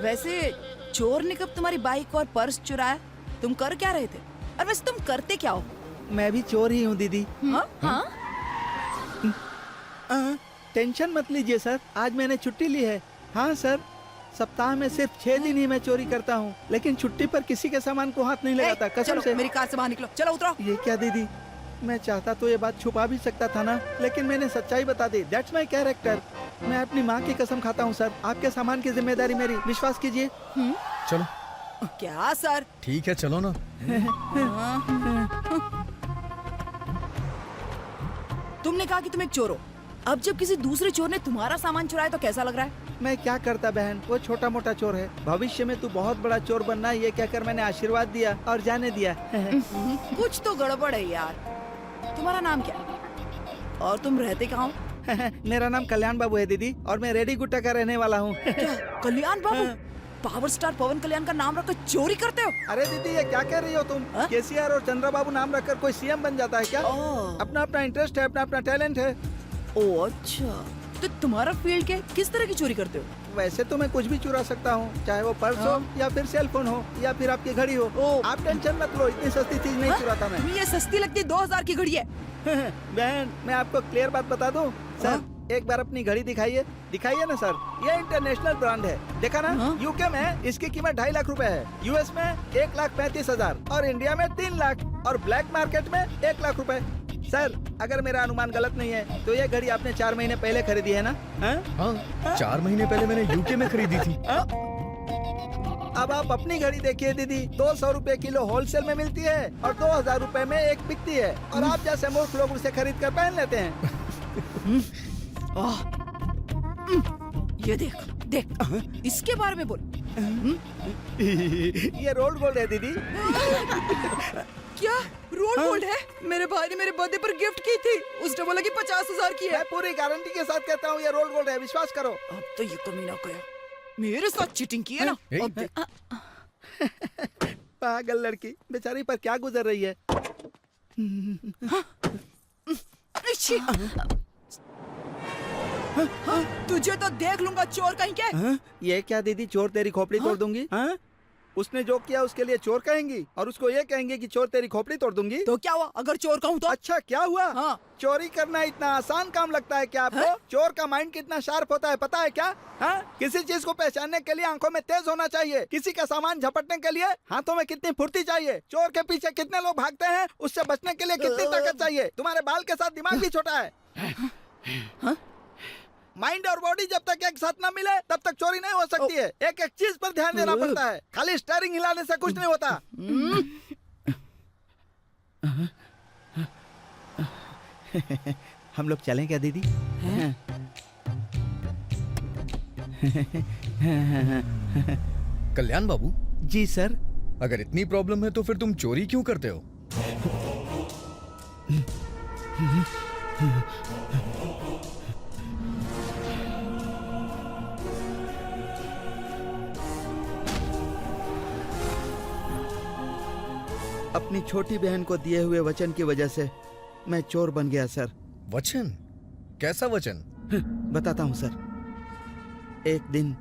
वैसे चोर ने कब तुम्हारी बाइक और पर्स चुराया? तुम कर क्या रहे थे? और वैसे तुम करते क्या हो? मैं भी चोर ही हूँ दीदी। हाँ? टेंशन मत लीजिए सर, आज मैंने छुट्टी ली है। हाँ सर, सप्ताह में सिर्फ 6 दिन ही मैं चोरी करता हूँ, लेकिन छुट्टी पर किसी के सामान को हाथ नहीं लगाता, कसम चलो, से। मेरी कार से बाहर निकलो, चलो उतरो। ये क्या दीदी, मैं चाहता तो ये बात छुपा भी सकता था ना, लेकिन मैंने सच्चाई बता दी। That's my character. मैं अपनी माँ की कसम खाता हूँ सर, आपके सामान की जिम्मेदारी मेरी, विश्वास कीजिए। चलो क्या सर? ठीक है चलो ना। तुमने कहा कि तुम एक चोर हो। अब जब किसी दूसरे चोर ने तुम्हारा सामान चुराया तो कैसा लग रहा है? मैं क्या करता बहन, वो छोटा मोटा चोर है। भविष्य में तू बहुत बड़ा चोर बनना है, ये कहकर मैंने आशीर्वाद दिया और जाने दिया। कुछ तो गड़बड़ है यार। तुम्हारा नाम क्या है और तुम रहते कहाँ हो? मेरा नाम कल्याण बाबू है दीदी, और मैं रेडी गुट्टा का रहने वाला हूँ। क्या कल्याण बाबू? पावर स्टार पवन कल्याण का नाम रखकर चोरी करते हो? अरे दीदी ये क्या कह रही हो तुम? केसीआर और चंद्रा बाबू नाम रखकर कोई सीएम बन जाता है क्या? अपना अपना इंटरेस्ट है, अपना अपना टैलेंट है। ओ अच्छा, तो तुम्हारा फील्ड के किस तरह की चोरी करते हो? वैसे तो मैं कुछ भी चुरा सकता हूँ, चाहे वो पर्स हो या फिर सेल फोन हो या फिर आपकी घड़ी हो। आप टेंशन मत लो, इतनी सस्ती चीज नहीं चुराता मैं। तुम्हें ये सस्ती लगती 2000 की घड़ी है? बहन मैं आपको क्लियर बात बता दूं सर, एक बार अपनी घड़ी दिखाइए। दिखाइए ना सर, ये इंटरनेशनल ब्रांड है, देखा ना? यूके में इसकी कीमत 2.5 लाख रुपए है, यूएस में 1,35,000 और इंडिया में 3 लाख और ब्लैक मार्केट में 1 लाख रुपए। सर अगर मेरा अनुमान गलत नहीं है तो ये घड़ी आपने 4 महीने पहले खरीदी है ना? हाँ 4 महीने पहले मैंने यूके में खरीदी थी। अब आप अपनी घड़ी देखिए दीदी, 200 रुपए किलो होलसेल में मिलती है और 2000 रुपए में एक बिकती है, और आप जैसे मूर्ख लोग उसे खरीद कर पहन लेते हैं। ये देख देख, इसके बारे में बोल। ये रोल्ड गोल्ड है दीदी। क्या रोल्ड गोल्ड है? मेरे भाई ने मेरे बर्थडे पर गिफ्ट की थी, उसने बोला कि 50,000 की है। मैं पूरी गारंटी के साथ कहता हूँ ये रोल्ड गोल्ड है, विश्वास करो। अब तो ये कमीना गया, मेरे साथ चीटिंग की है ना? अब देख। पागल लड़की बेचारी पर क्या गुजर रही है। तुझे तो देख लूंगा चोर कहीं के। ये क्या दीदी, चोर तेरी खोपड़ी तोड़ दूंगी? उसने जो किया उसके लिए चोर कहेंगी और उसको ये कहेंगे कि चोर तेरी खोपड़ी तोड़ दूंगी? तो क्या हुआ अगर चोर कहूँ तो? अच्छा क्या हुआ? हाँ। चोरी करना इतना आसान काम लगता है क्या आपको? चोर का माइंड कितना शार्प होता है पता है क्या? हाँ? किसी चीज को पहचानने के लिए आंखों में तेज होना चाहिए, किसी का सामान झपटने के लिए हाथों में कितनी फुर्ती चाहिए, चोर के पीछे कितने लोग भागते हैं, उससे बचने के लिए कितनी ताकत चाहिए। तुम्हारे बाल के साथ दिमाग भी छोटा है। माइंड और बॉडी जब तक एक साथ न मिले तब तक चोरी नहीं हो सकती है। एक एक चीज पर ध्यान देना पड़ता है, खाली स्टीयरिंग हिलाने से कुछ नहीं होता। हम लोग चलें क्या दीदी? कल्याण बाबू जी सर। अगर इतनी प्रॉब्लम है तो फिर तुम चोरी क्यों करते हो? अपनी छोटी बहन को दिए हुए वचन की वजह से मैं चोर बन गया सर। वचन? कैसा वचन? बताता हूँ सर। एक दिन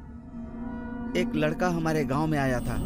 एक लड़का हमारे गांव में आया था।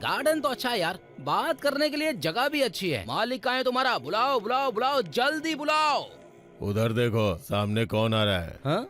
गार्डन तो अच्छा है यार, बात करने के लिए जगह भी अच्छी है। मालिक कहाँ है तुम्हारा? बुलाओ बुलाओ बुलाओ, जल्दी बुलाओ। उधर देखो सामने कौन आ रहा है। हाँ?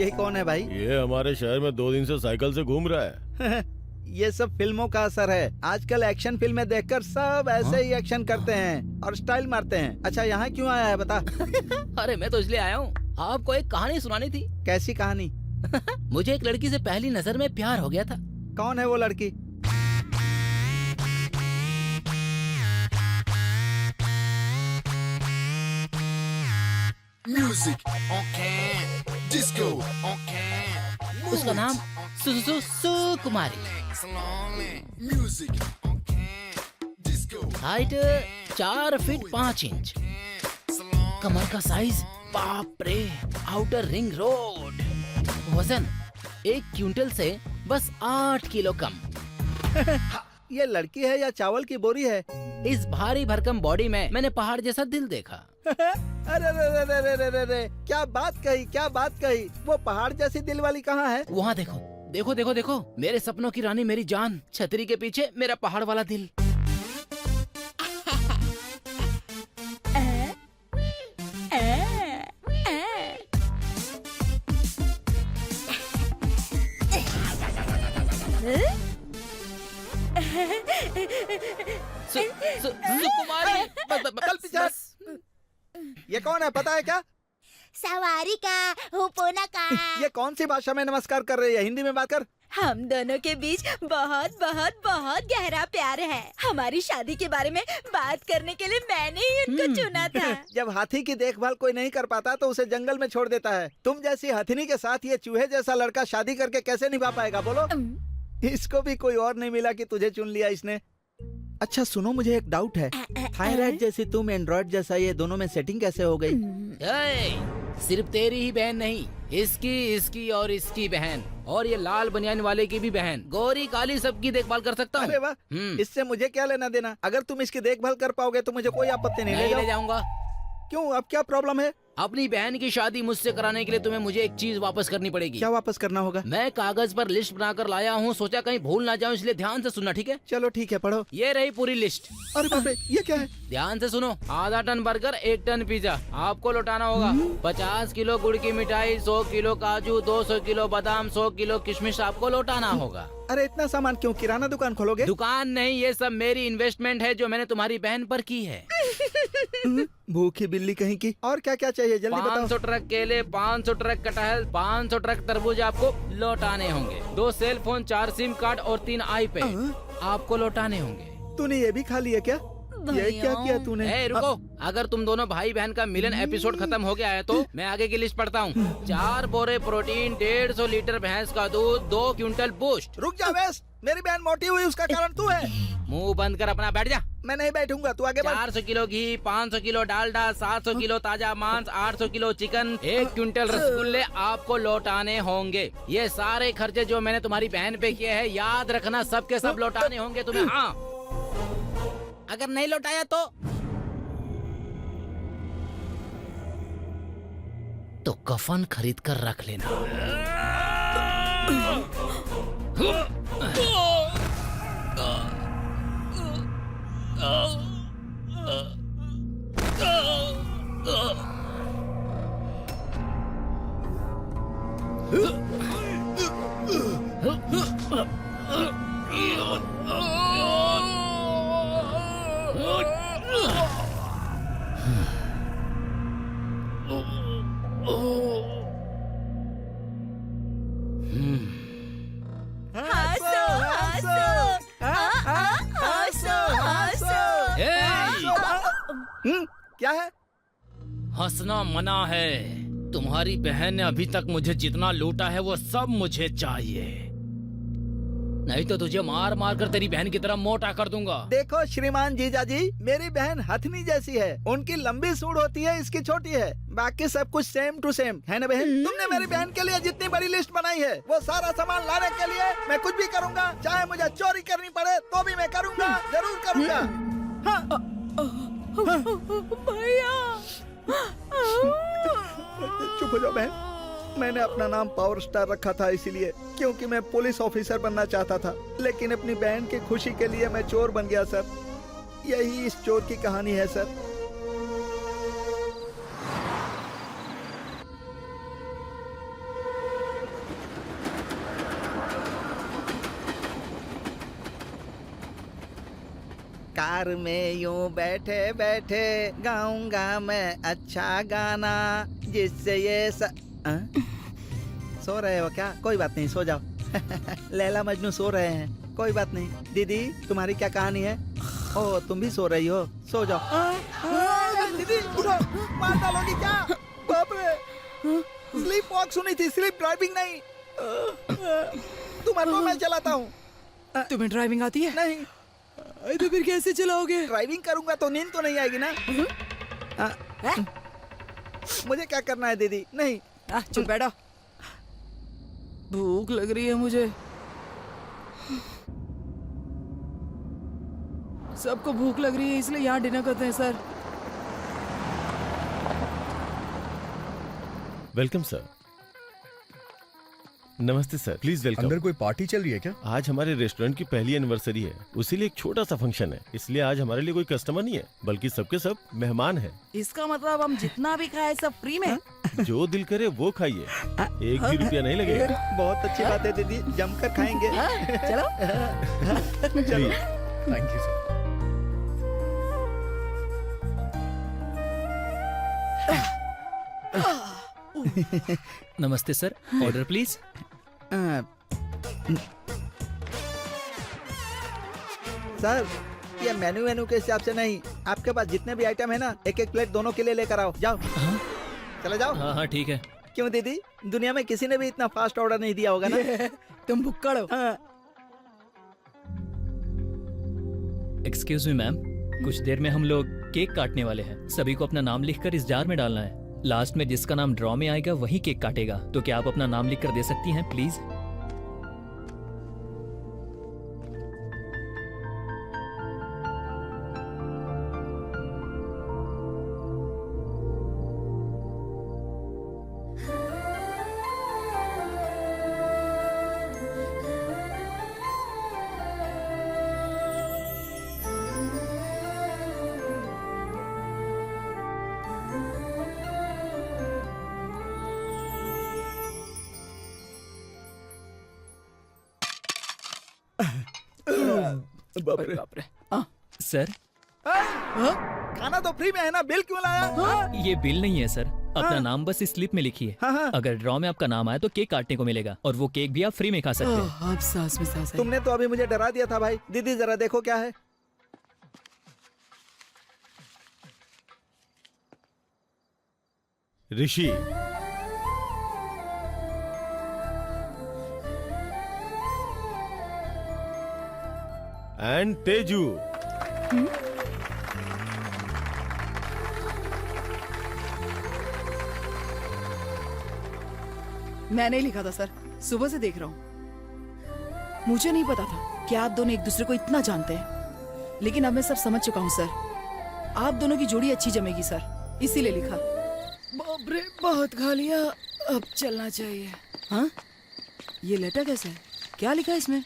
यही कौन है भाई? ये हमारे शहर में 2 दिन से साइकिल से घूम रहा है। ये सब फिल्मों का असर है। आजकल एक्शन फिल्में देखकर सब ऐसे ही एक्शन करते हैं और स्टाइल मारते हैं। अच्छा, यहाँ क्यों आया है बता? अरे मैं तो इसलिए आया हूँ, आपको एक कहानी सुनानी थी। कैसी कहानी? मुझे एक लड़की से पहली नजर में प्यार हो गया था। कौन है वो लड़की? उसका नाम सुकुमारी। Height 4 feet 5 inch. कमर का साइज बाप रे, आउटर रिंग रोड। वजन 1 क्विंटल से बस 8 किलो कम। ये लड़की है या चावल की बोरी है? इस भारी भरकम बॉडी में मैंने पहाड़ जैसा दिल देखा। अरे रे रे रे रे रे रे रे, क्या बात कही, क्या बात कही। वो पहाड़ जैसी दिल वाली कहाँ है? वहाँ देखो देखो देखो देखो, मेरे सपनों की रानी मेरी जान, छतरी के पीछे मेरा पहाड़ वाला दिल। सुकुमारी, चल पीछे। ये कौन है पता है क्या? सवारी का हुपोना का। ये कौन सी भाषा में नमस्कार कर रही है? हिंदी में बात कर। हम दोनों के बीच बहुत बहुत बहुत गहरा प्यार है। हमारी शादी के बारे में बात करने के लिए मैंने ही उनको चुना था। जब हाथी की देखभाल कोई नहीं कर पाता तो उसे जंगल में छोड़ देता है। तुम जैसी हथिनी के साथ ये चूहे जैसा लड़का शादी करके कैसे निभा पाएगा बोलो? इसको भी कोई और नहीं मिला कि तुझे चुन लिया इसने। अच्छा सुनो, मुझे एक डाउट है। थायराइड जैसी तुम, एंड्रॉइड जैसा ये, दोनों में सेटिंग कैसे हो गई? सिर्फ तेरी ही बहन नहीं, इसकी, इसकी और इसकी बहन, और ये लाल बनियान वाले की भी बहन, गोरी काली सबकी देखभाल कर सकता हूँ। अरे वाह, इससे मुझे क्या लेना देना? अगर तुम इसकी देखभाल कर पाओगे तो मुझे कोई आपत्ति नहीं। ले जाऊंगा। क्यों, अब क्या प्रॉब्लम है? अपनी बहन की शादी मुझसे कराने के लिए तुम्हें मुझे एक चीज वापस करनी पड़ेगी। क्या वापस करना होगा? मैं कागज पर लिस्ट बनाकर लाया हूँ, सोचा कहीं भूल ना जाऊँ, इसलिए ध्यान से सुनना, ठीक है? चलो ठीक है, पढ़ो। ये रही पूरी लिस्ट। अरे बाप रे, ये क्या है? ध्यान से सुनो। आधा टन बर्गर, 1 टन पिज्जा आपको लौटाना होगा। 50 किलो गुड़ की मिठाई, 100 किलो काजू, 200 किलो बादाम, 100 किलो किशमिश आपको लौटाना होगा। अरे इतना सामान क्यों? किराना दुकान खोलोगे? दुकान नहीं, ये सब मेरी इन्वेस्टमेंट है जो मैंने तुम्हारी बहन पर की है। भूखी बिल्ली कहीं की। और क्या क्या चाहिए जल्दी बताओ। 500 ट्रक केले, 500 ट्रक कटहल, 500 ट्रक तरबूज आपको लौटाने होंगे। 2 सेल फोन, 4 सिम कार्ड और 3 iPad आपको लौटाने होंगे। तूने ये भी खा लिया क्या? ये क्या किया तूने? रुको, अगर तुम दोनों भाई बहन का मिलन एपिसोड खत्म हो गया है तो मैं आगे की लिस्ट पढ़ता हूँ। 4 बोरे प्रोटीन, 150 लीटर भैंस का दूध, 2 क्विंटल बूस्ट। रुक जा वेस्ट, मेरी बहन मोटी हुई उसका कारण तू है। मुंह बंद कर अपना बैठ जा। मैं नहीं बैठूंगा, तू आगे बढ़। 400 किलो घी, 500 किलो डालडा, 700 किलो ताजा मांस, 800 किलो चिकन, 1 क्विंटल रसगुल्ले आपको लौटाने होंगे। ये सारे खर्चे जो मैंने तुम्हारी बहन पे किए हैं, याद रखना, सब के सब लौटाने होंगे तुम्हें। हाँ, अगर नहीं लौटाया तो कफन खरीद कर रख लेना। क्या है? हंसना मना है। तुम्हारी बहन ने अभी तक मुझे जितना लूटा है वो सब मुझे चाहिए, नहीं तो तुझे मार मार कर तेरी बहन की तरह मोटा कर दूंगा। देखो श्रीमान जीजाजी, मेरी बहन हथनी जैसी है। उनकी लंबी सूंड होती है, इसकी छोटी है। बाकी सब कुछ सेम टू सेम है ना बहन? तुमने मेरी बहन के लिए जितनी बड़ी लिस्ट बनाई है, वो सारा सामान लाने के लिए मैं कुछ भी करूँगा। चाहे मुझे चोरी करनी पड़े तो भी मैं करूँगा, जरूर करूँगा। हाँ। भैया चुप हो जाओ बहन। मैंने अपना नाम पावर स्टार रखा था इसीलिए, क्योंकि मैं पुलिस ऑफिसर बनना चाहता था। लेकिन अपनी बहन की खुशी के लिए मैं चोर बन गया सर। यही इस चोर की कहानी है सर। कार में यूं बैठे बैठे गाऊंगा मैं अच्छा गाना जिससे ये सो रहे हो क्या? कोई बात नहीं, सो जाओ। लैला मजनू सो रहे हैं, कोई बात नहीं। दीदी तुम्हारी क्या कहानी है? ओ तुम भी सो रही हो, सो जाओ। दीदी उठो, मार डालोगी क्या? बाप रे, स्लीप वॉक सुनी थी, स्लीप ड्राइविंग नहीं। तुम ऑटो मैं चलाता हूँ। तुम्हें ड्राइविंग आती है? नहीं। तो फिर कैसे चलाओगे? ड्राइविंग करूंगा तो नींद तो नहीं आएगी ना। मुझे क्या करना है दीदी? नहीं। चुप बैठो, भूख लग रही है मुझे। सबको भूख लग रही है इसलिए यहाँ डिनर करते हैं सर। Welcome sir. नमस्ते सर, प्लीज वेलकम। अंदर कोई पार्टी चल रही है क्या? आज हमारे रेस्टोरेंट की पहली एनिवर्सरी है, उसी लिए एक छोटा सा फंक्शन है। इसलिए आज हमारे लिए कोई कस्टमर नहीं है, बल्कि सबके सब मेहमान हैं। इसका मतलब हम जितना भी खाए सब फ्री में? जो दिल करे वो खाइए, एक भी रुपया नहीं लगेगा। बहुत अच्छी बात है दीदी, जमकर खाएंगे। चलो। प्लीज। Thank you sir. नमस्ते सर, ऑर्डर प्लीज। सर ये मेनू के हिसाब से नहीं, आपके पास जितने भी आइटम है ना, एक एक प्लेट दोनों के लिए लेकर आओ। जाओ। चले जाओ। हाँ हाँ ठीक है। क्यों दीदी, दुनिया में किसी ने भी इतना फास्ट ऑर्डर नहीं दिया होगा ना। तुम भुक्कड़ हो। हाँ। एक्सक्यूज मी मैम, कुछ देर में हम लोग केक काटने वाले हैं। सभी को अपना नाम लिखकर इस जार में डालना है। लास्ट में जिसका नाम ड्रॉ में आएगा वही केक काटेगा। तो क्या आप अपना नाम लिख कर दे सकती हैं प्लीज? बाप रे। बाप रे। सर खाना तो फ्री में है ना, बिल क्यों लाया? ये बिल नहीं है सर, अपना नाम बस इस स्लिप में लिखिए। हाँ। अगर ड्रॉ में आपका नाम आए तो केक काटने को मिलेगा, और वो केक भी आप फ्री में खा सकते हैं। आप सांस में सांस है। तुमने तो अभी मुझे डरा दिया था भाई। दीदी जरा देखो क्या है। ऋषि, एंड तेजू। मैं नहीं लिखा था सर, सुबह से देख रहा हूँ। मुझे नहीं पता था कि आप दोनों एक दूसरे को इतना जानते हैं, लेकिन अब मैं सब समझ चुका हूँ सर। आप दोनों की जोड़ी अच्छी जमेगी सर, इसीलिए लिखा। बाप रे, बहुत खा लिया, अब चलना चाहिए। हाँ, ये लेटर कैसे है? क्या लिखा है इसमें?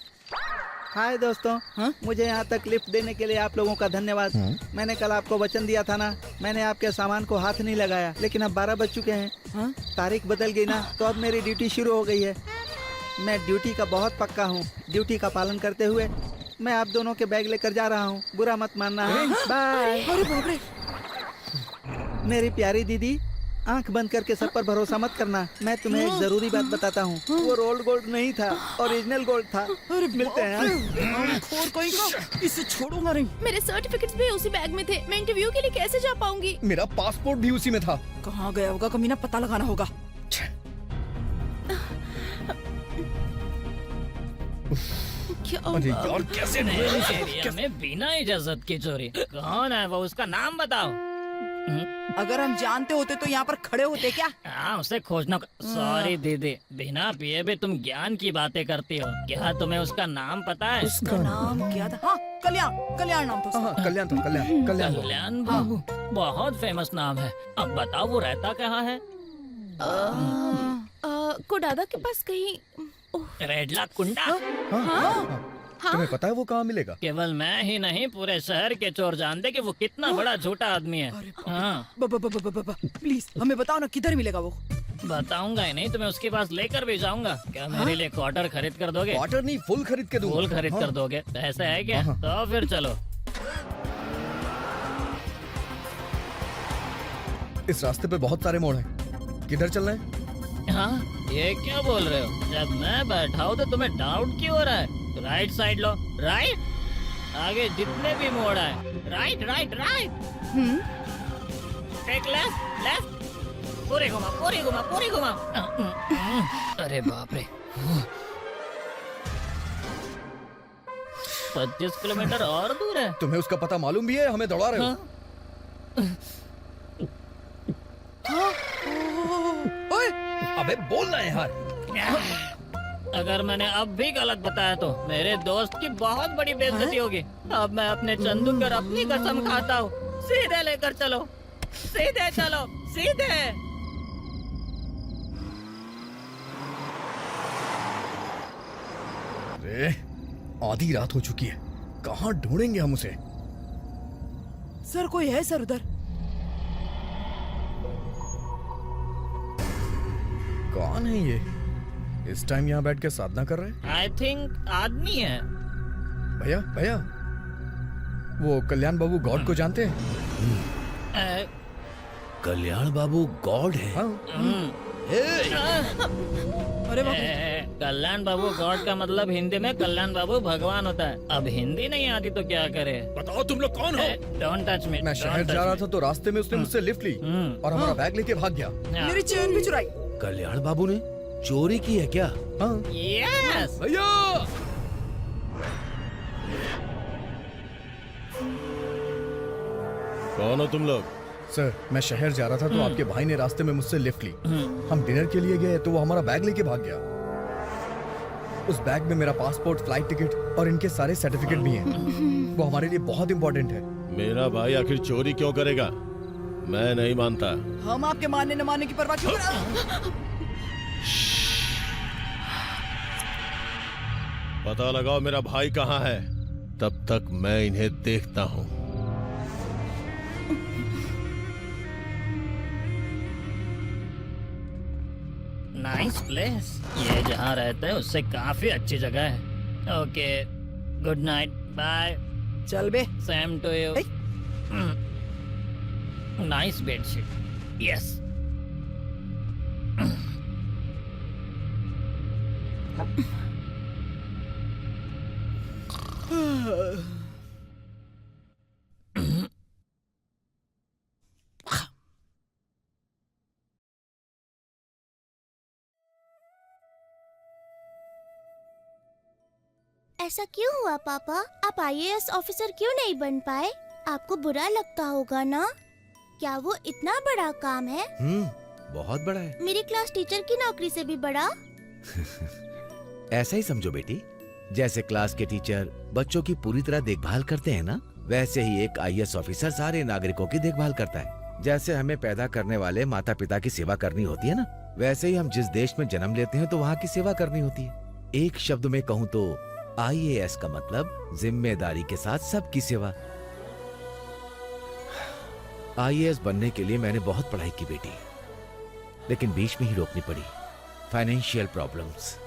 हाय दोस्तों। हाँ? मुझे यहाँ तक लिफ्ट देने के लिए आप लोगों का धन्यवाद। मैंने कल आपको वचन दिया था ना, मैंने आपके सामान को हाथ नहीं लगाया, लेकिन अब 12 बज चुके हैं। हाँ? तारीख बदल गई ना, तो अब मेरी ड्यूटी शुरू हो गई है। मैं ड्यूटी का बहुत पक्का हूँ। ड्यूटी का पालन करते हुए मैं आप दोनों के बैग लेकर जा रहा हूँ, बुरा मत मानना। बाय। अरे बाप रे। मेरी प्यारी दीदी, आंख बंद करके सब पर भरोसा मत करना। मैं तुम्हें एक जरूरी बात बताता हूँ, वो रोल्ड गोल्ड नहीं था, ओरिजिनल गोल्ड था। अरे मिलते हैं। खोर कोई को, इसे छोड़ूंगा नहीं। मेरे सर्टिफिकेट्स भी उसी बैग में थे। मैं इंटरव्यू के लिए कैसे जा पाऊंगी? मेरा पासपोर्ट भी उसी में था। कहाँ गया होगा कमीना, पता लगाना होगा। क्या अरे यार, कैसे एरिया में बिना इजाजत की चोरी। कौन है वो, उसका नाम बताओ। अगर हम जानते होते तो यहाँ पर खड़े होते क्या? हाँ, उसे खोजना। सॉरी दीदी, बिना पिए भी तुम ज्ञान की बातें करती हो। क्या तुम्हें उसका नाम पता है? उसका नाम क्या था? हाँ, कल्याण। कल्याण नाम था उसका। हाँ, कल्याण था, कल्याण। कल्याण बाबू, बहुत फेमस नाम है। अब बताओ वो रहता कहाँ है? कोडादा के पास कहीं। रेडला कुंडा। तुम्हें पता है वो कहाँ मिलेगा? केवल मैं ही नहीं, पूरे शहर के चोर जानते कि वो कितना बड़ा झूठा आदमी है। हाँ, प्लीज हमें बताओ ना, किधर मिलेगा वो? बताऊंगा ही नहीं, तुम्हें उसके पास लेकर भी जाऊंगा। क्या मेरे लिए क्वार्टर खरीद कर दोगे? क्वार्टर नहीं, फुल खरीद के दूंगा। फुल खरीद कर दोगे? ऐसा है क्या? तो फिर चलो। इस रास्ते पे बहुत सारे मोड़ हैं। किधर चलना है? हाँ, ये क्या बोल रहे हो? जब मैं बैठा हूँ तो तुम्हें डाउट क्यों हो रहा है? राइट साइड लो, राइट। आगे जितने भी मोड़ आए, right right right. Take left left. पूरी घुमा पूरी घुमा पूरी घुमा। अरे बाप रे, 25 किलोमीटर और दूर है। तुम्हें उसका पता मालूम भी है? हमें दौड़ा रहे हो? ओए, अबे बोलना है यार। अगर मैंने अब भी गलत बताया तो मेरे दोस्त की बहुत बड़ी बेइज्जती होगी। अब मैं अपने चंदू पर अपनी कसम खाता हूँ। सीधे लेकर चलो, सीधे चलो, सीधे। अरे आधी रात हो चुकी है, कहाँ ढूंढेंगे हम उसे? सर कोई है सर उधर? कौन है ये? इस टाइम यहाँ बैठ के साधना कर रहे हैं? आई थिंक आदमी है। भैया भैया, वो कल्याण बाबू गॉड को जानते हैं? कल्याण बाबू गॉड है? हाँ। अरे बाबू, कल्याण बाबू गॉड का मतलब हिंदी में कल्याण बाबू भगवान होता है। अब हिंदी नहीं आती तो क्या करे? बताओ तुम लोग कौन हो? Don't touch me. मैं शहर जा रहा था तो रास्ते में उसने मुझसे लिफ्ट ली और हमारा बैग लेके भाग गया। मेरी चेन भी चुराई। कल्याण बाबू ने चोरी की है क्या? हाँ। यस भैया, कौन हो तुम लोग? सर मैं शहर जा रहा था तो आपके भाई ने रास्ते में मुझसे लिफ्ट ली। हम डिनर के लिए गए तो वो हमारा बैग लेके भाग गया। उस बैग में मेरा पासपोर्ट, फ्लाइट टिकट और इनके सारे सर्टिफिकेट भी हैं। वो हमारे लिए बहुत इंपॉर्टेंट है। मेरा भाई आखिर चोरी क्यों करेगा? मैं नहीं मानता। हम आपके मानने न मानने की परवाह क्यों करें? पता लगाओ मेरा भाई कहाँ है, तब तक मैं इन्हें देखता हूँ। Nice place. ये जहाँ रहते हैं उससे काफी अच्छी जगह है। Okay, good night, bye. चल बे। Same to you. Nice bedsheet. Yes. ऐसा क्यों हुआ पापा? आप आईएएस ऑफिसर क्यों नहीं बन पाए? आपको बुरा लगता होगा ना? क्या वो इतना बड़ा काम है? बहुत बड़ा है। मेरी क्लास टीचर की नौकरी से भी बड़ा। ऐसा ही समझो बेटी, जैसे क्लास के टीचर बच्चों की पूरी तरह देखभाल करते हैं ना, वैसे ही एक आईएएस ऑफिसर सारे नागरिकों की देखभाल करता है। जैसे हमें पैदा करने वाले माता पिता की सेवा करनी होती है ना, वैसे ही हम जिस देश में जन्म लेते हैं तो वहाँ की सेवा करनी होती है। एक शब्द में कहूँ तो आईएएस का मतलब जिम्मेदारी के साथ सबकी सेवा। आईएएस बनने के लिए मैंने बहुत पढ़ाई की बेटी, लेकिन बीच में ही रोकनी पड़ी। Financial problems.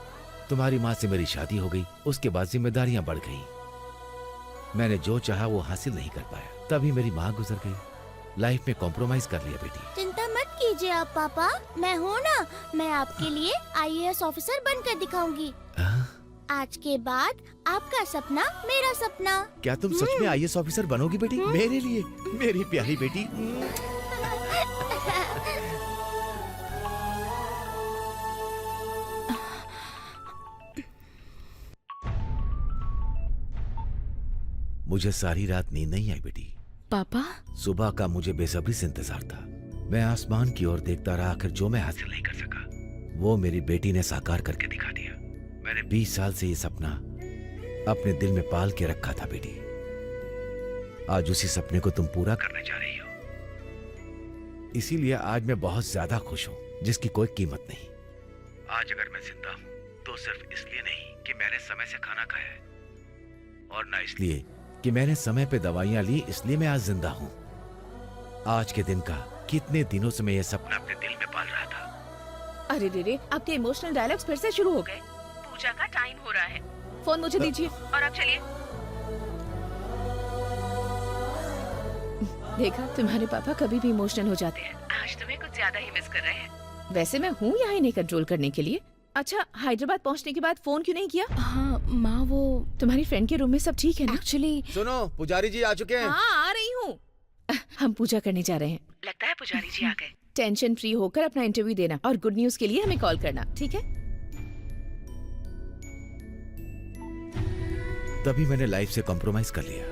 तुम्हारी माँ से मेरी शादी हो गई, उसके बाद जिम्मेदारियां बढ़ गई। मैंने जो चाहा वो हासिल नहीं कर पाया, तभी मेरी माँ गुजर गई। लाइफ में कॉम्प्रोमाइज कर लिया बेटी। चिंता मत कीजिए आप पापा, मैं हूँ ना, मैं आपके लिए आईएएस ऑफिसर बनकर दिखाऊंगी। आज के बाद आपका सपना मेरा सपना। क्या तुम सच में आईएएस ऑफिसर बनोगी बेटी? मेरे लिए, मेरी प्यारी बेटी। मुझे सारी रात नींद नहीं आई बेटी। पापा, सुबह का मुझे बेसब्री से इंतजार था। मैं आसमान की ओर देखता रहा, आखिर जो मैं हासिल नहीं कर सका वो मेरी बेटी ने साकार करके दिखा दिया। मैंने 20 साल से ये सपना अपने दिल में पाल के रखा था बेटी। आज उसी सपने को तुम पूरा करने जा रही हो। इसीलिए आज मैं बहुत ज्यादा खुश हूँ, जिसकी कोई कीमत नहीं। आज अगर मैं जिंदा हूँ तो सिर्फ इसलिए नहीं कि मैंने समय से खाना खाया है, और ना इसलिए कि मैंने समय पे दवाइयां ली, इसलिए मैं आज जिंदा हूँ। आज के दिन का कितने दिनों से मैं ये सपना अपने दिल में पाल रहा था। अरे रे, आपके इमोशनल डायलॉग्स फिर से शुरू हो गए। पूजा का टाइम हो रहा है, फोन मुझे दीजिए और आप चलिए। देखा, तुम्हारे पापा कभी भी इमोशनल हो जाते हैं। आज तुम्हें कुछ ज्यादा ही मिस कर रहे हैं। वैसे मैं हूँ यहाँ इन्हें कंट्रोल करने के लिए। अच्छा, हैदराबाद पहुँचने के बाद फोन क्यों नहीं किया? हाँ माँ, वो तुम्हारी फ्रेंड के रूम में सब ठीक है ना? एक्चुअली सुनो, पुजारी जी आ चुके हैं। हाँ, आ रही हूँ। हम पूजा करने जा रहे हैं। लगता है पुजारी जी आ गए। टेंशन फ्री होकर अपना इंटरव्यू देना और गुड न्यूज के लिए हमें कॉल करना, ठीक है? तभी मैंने लाइफ से कॉम्प्रोमाइज कर लिया।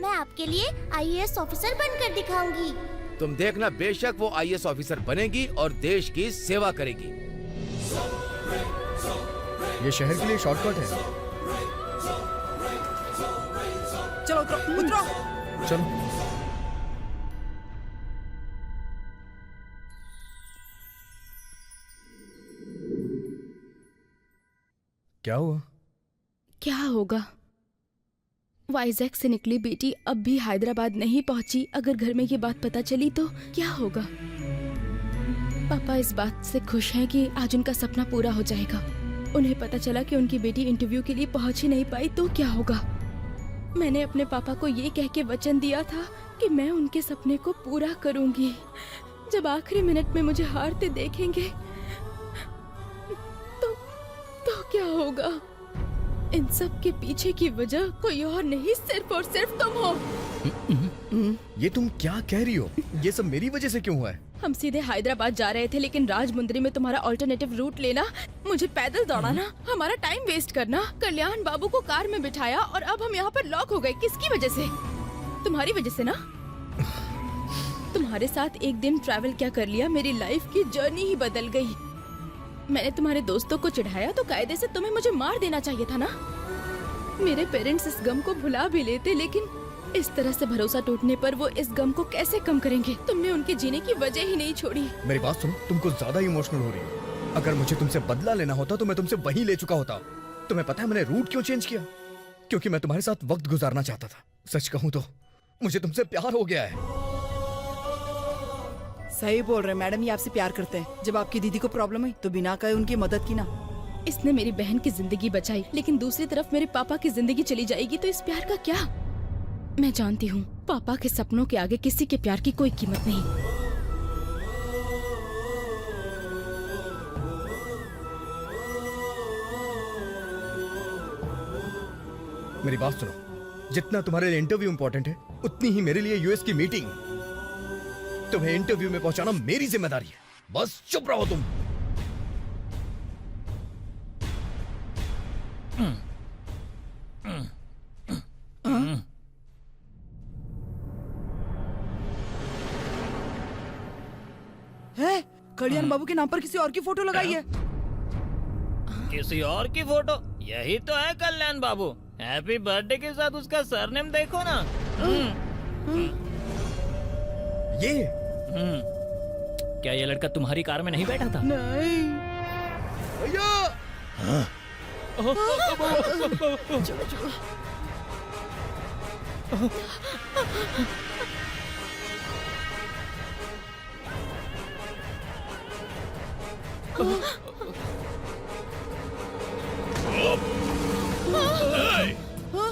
मैं आपके लिए IAS ऑफिसर बनकर दिखाऊंगी। तुम देखना, बेशक वो IAS ऑफिसर बनेगी और देश की सेवा करेगी। ये शहर के लिए शॉर्टकट है। चलो उतरो उतरो। चलो। क्या हुआ? क्या होगा? वाइजैक से निकली बेटी अब भी हैदराबाद नहीं पहुंची। अगर घर में ये बात पता चली तो क्या होगा? पापा इस बात से खुश हैं कि आज उनका सपना पूरा हो जाएगा। उन्हें पता चला कि उनकी बेटी इंटरव्यू के लिए पहुंच ही नहीं पाई तो क्या होगा? मैंने अपने पापा को ये कह के वचन दिया था कि मैं उनके सपने को पूरा करूंगी। जब आखिरी मिनट में मुझे हारते देखेंगे तो क्या होगा? इन सब के पीछे की वजह कोई और नहीं, सिर्फ और सिर्फ तुम हो। ये तुम क्या कह रही हो? ये सब मेरी वजह से क्यों हुआ है? हम सीधे हैदराबाद जा रहे थे, लेकिन राजमुंदरी में तुम्हारा ऑल्टरनेटिव रूट लेना, मुझे पैदल दौड़ाना, हमारा टाइम वेस्ट करना, कल्याण बाबू को कार में बिठाया और अब हम यहाँ पर लॉक हो गए। किसकी वजह से? तुम्हारी वजह से ना। तुम्हारे साथ एक दिन ट्रैवल क्या कर लिया, मेरी लाइफ की जर्नी ही बदल गई। मैंने तुम्हारे दोस्तों को चिढ़ाया तो कायदे से तुम्हें मुझे मार देना चाहिए था ना। मेरे पेरेंट्स इस गम को भुला भी लेते, लेकिन इस तरह से भरोसा टूटने पर वो इस गम को कैसे कम करेंगे? तुमने उनके जीने की वजह ही नहीं छोड़ी। मेरी बात सुनो, तुम कुछ ज्यादा इमोशनल हो रही हो। अगर मुझे तुमसे बदला लेना होता तो मैं तुमसे वहीं ले चुका होता। तुम्हें पता है मैंने रूट क्यों चेंज किया? क्योंकि मैं तुम्हारे साथ वक्त गुजारना चाहता था। सच कहूँ तो मुझे तुमसे प्यार हो गया है। सही बोल रहे मैडम, ये आपसे प्यार करते हैं। जब आपकी दीदी को प्रॉब्लम है तो बिना कहे उनकी मदद की ना। इसने मेरी बहन की जिंदगी बचाई, लेकिन दूसरी तरफ मेरे पापा की जिंदगी चली जाएगी तो इस प्यार का क्या? मैं जानती हूँ पापा के सपनों के आगे किसी के प्यार की कोई कीमत नहीं। मेरी बात सुनो, जितना तुम्हारे लिए इंटरव्यू इंपॉर्टेंट है उतनी ही मेरे लिए यूएस की मीटिंग। तुम्हें इंटरव्यू में पहुंचाना मेरी जिम्मेदारी है। बस चुप रहो तुम। है कल्याण बाबू के नाम पर किसी और की फोटो लगाई है। किसी और की फोटो? यही तो है कल्याण बाबू। हैप्पी बर्थडे के साथ उसका सरनेम देखो ना। ये क्या ये लड़का तुम्हारी कार में नहीं बैठा था? नहीं भैया!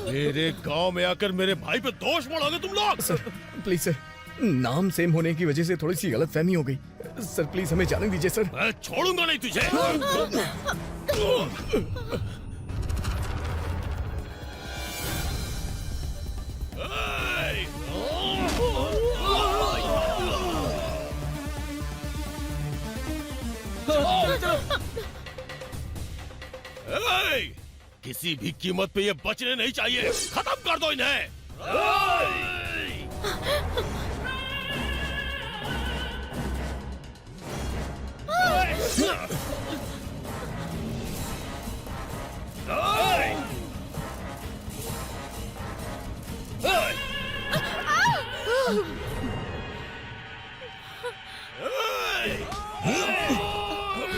मेरे गांव में आकर मेरे भाई पे दोष मढ़ोगे तुम लोग। सर प्लीज सर, नाम सेम होने की वजह से थोड़ी सी गलतफहमी हो गई। सर प्लीज हमें जाने दीजिए सर। मैं छोड़ूंगा नहीं तुझे। किसी भी कीमत पे ये बचने नहीं चाहिए। खत्म कर दो इन्हें।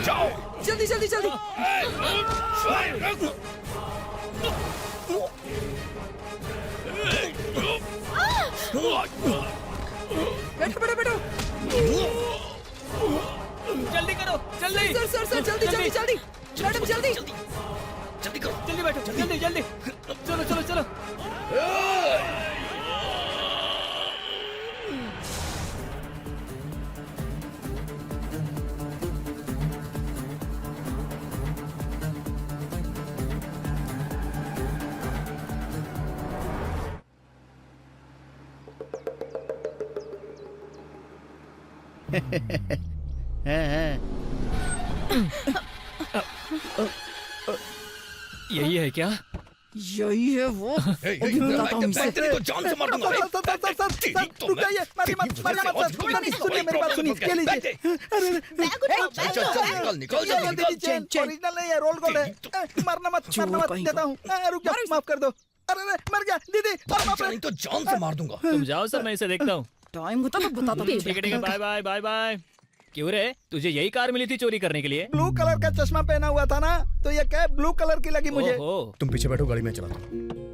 जाओ जल्दी जल्दी जल्दी। बैठो बैठो बैठो। जल्दी करो, जल्दी। सर सर सर जल्दी जल्दी जल्दी। मैडम जल्दी जल्दी करो, जल्दी बैठो, जल्दी जल्दी। चलो चलो चलो। यही है क्या? यही है वो। अभी बताता हूँ इसे। तेरे को जान से मार दूंगा। सर, रुक जाइए, मारिए मत, मारिए मत, सर। नहीं, सुनिए मेरी बात सुनिए, ये लीजिए। अरे, चल, निकल जा, ये दीदी, चेन, ओरिजिनल नहीं है, रोल गोल्ड है। मारना मत, देता हूँ। रुक जाओ, माफ कर दो। अरे, मर गया, दीदी। नहीं तो जान से मार दूंगा। तुम जाओ सर, मैं इसे देखता हूँ। टाइम होता तो बताता हूँ। ठीक है, बाय बाय बाय बाय। क्यों रे, तुझे यही कार मिली थी चोरी करने के लिए? ब्लू कलर का चश्मा पहना हुआ था ना, तो ये कैप ब्लू कलर की लगी मुझे। ओहो। तुम पीछे बैठो, गाड़ी में चलाता हूँ।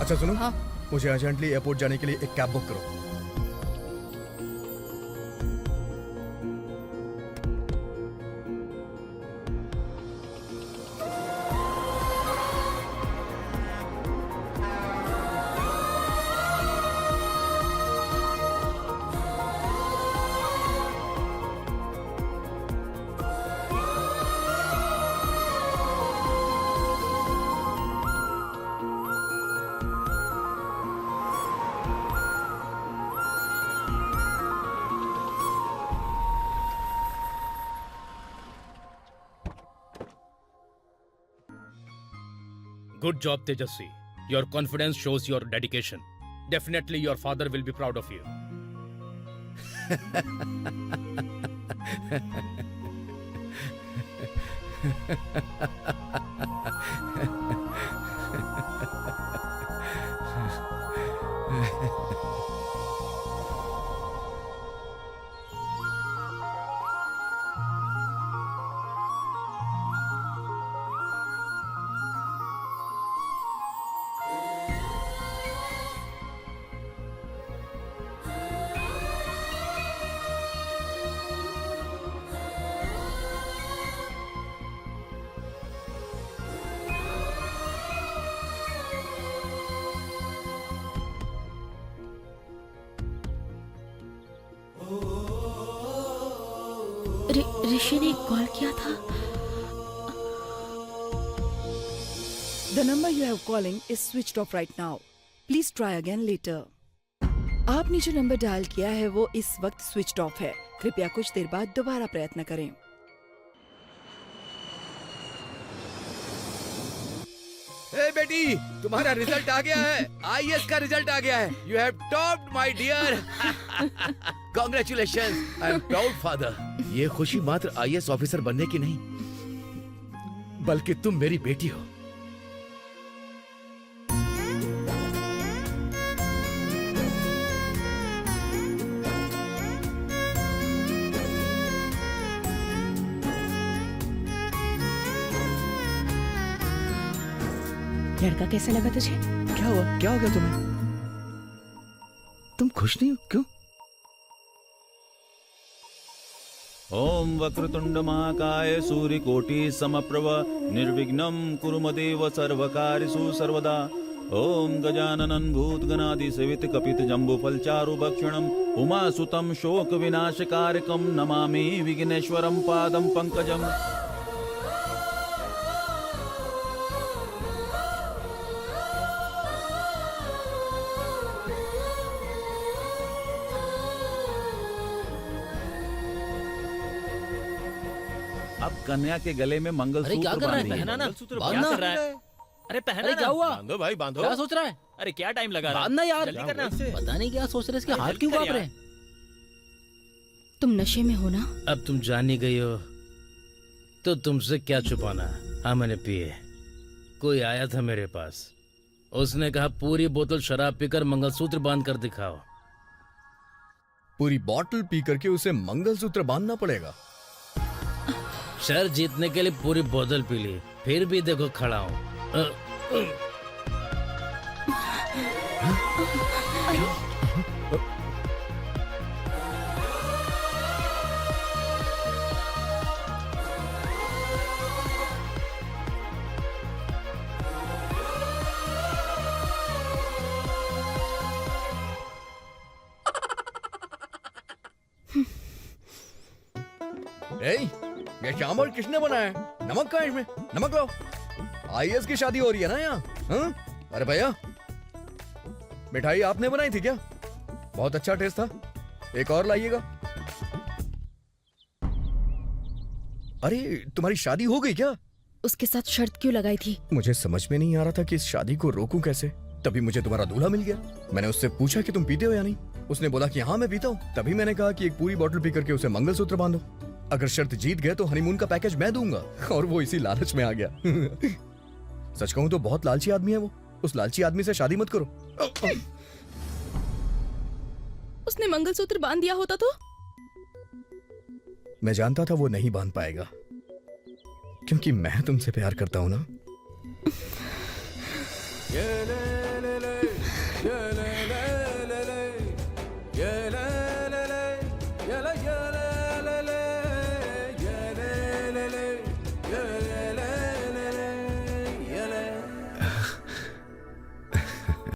अच्छा सुनो, मुझे अर्जेंटली एयरपोर्ट जाने के लिए एक कैब बुक करो। Good job, Tejasvi. Your confidence shows your dedication. Definitely your father will be proud of you. ऋषि ने कॉल किया था। The number you have calling is switched off right now. Please try again later. आपने जो number dial किया है वो इस वक्त स्विच्ड ऑफ है। कृपया कुछ देर बाद दोबारा प्रयत्न करें। ए बेटी, तुम्हारा रिजल्ट आ गया है। आईएएस का रिजल्ट आ गया है। You have topped my dear. Congratulations. I am proud father. ये खुशी मात्र आईएएस ऑफिसर बनने की नहीं, बल्कि तुम मेरी बेटी हो। लड़का कैसा लगा तुझे? क्या हुआ? क्या हो गया तुम्हें? तुम खुश नहीं हो? क्यों? ओम वक्रतुंड महाकाय सूर्यकोटि समप्रभ निर्विघ्नं कुरु मदेव सर्वकार्येषु सर्वदा। ओम गजाननं भूतगणादि सेवित कपित जम्बूफल चारु भक्षणं उमासुतं शोक विनाशकारकं नमामि विघ्नेश्वरं पादं पंकजम्। अब कन्या के गले में मंगलसूत्र बांधिए। पहना ना, क्या कर रहा है? अरे पहना ना। क्या हुआ? बांधो भाई, बांधो। क्या सोच रहा है? अरे क्या टाइम लगा रहा है? बांधना यार। जल्दी करना। पता नहीं क्या सोच रहे, इसके हाथ क्यों कांप रहे हैं? तुम नशे में हो ना? अब तुम जान ही गई हो तो तुमसे क्या छुपाना। हाँ मैंने पिए। कोई आया था मेरे पास, उसने कहा पूरी बोतल शराब पीकर मंगलसूत्र बांध कर दिखाओ। पूरी बोतल पी करके उसे मंगलसूत्र बांधना पड़ेगा? शहर जीतने के लिए पूरी बोतल पी ली, फिर भी देखो खड़ा हूँ। ये चावल किसने बनाया है? नमक कहाँ है इसमें? नमक लो। आईएएस की शादी हो रही है ना यहाँ? हाँ? अरे भैया, मिठाई आपने बनाई थी क्या? बहुत अच्छा टेस्ट था, एक और लाइएगा। अरे तुम्हारी शादी हो गई क्या? उसके साथ शर्त क्यों लगाई थी? मुझे समझ में नहीं आ रहा था कि इस शादी को रोकूं कैसे। तभी मुझे तुम्हारा दूल्हा मिल गया। मैंने उससे पूछा कि तुम पीते हो या नहीं। उसने बोला कि हाँ मैं पीता हूँ। तभी मैंने कहा कि एक पूरी बोतल पी करके उसे मंगलसूत्र बांधो। अगर शर्त जीत गए तो हनीमून का पैकेज मैं दूंगा। और वो इसी लालच में आ गया। सच कहूं तो बहुत लालची आदमी है वो। उस लालची आदमी से शादी मत करो। उसने मंगलसूत्र बांध दिया होता तो? मैं जानता था वो नहीं बांध पाएगा, क्योंकि मैं तुमसे प्यार करता हूं ना।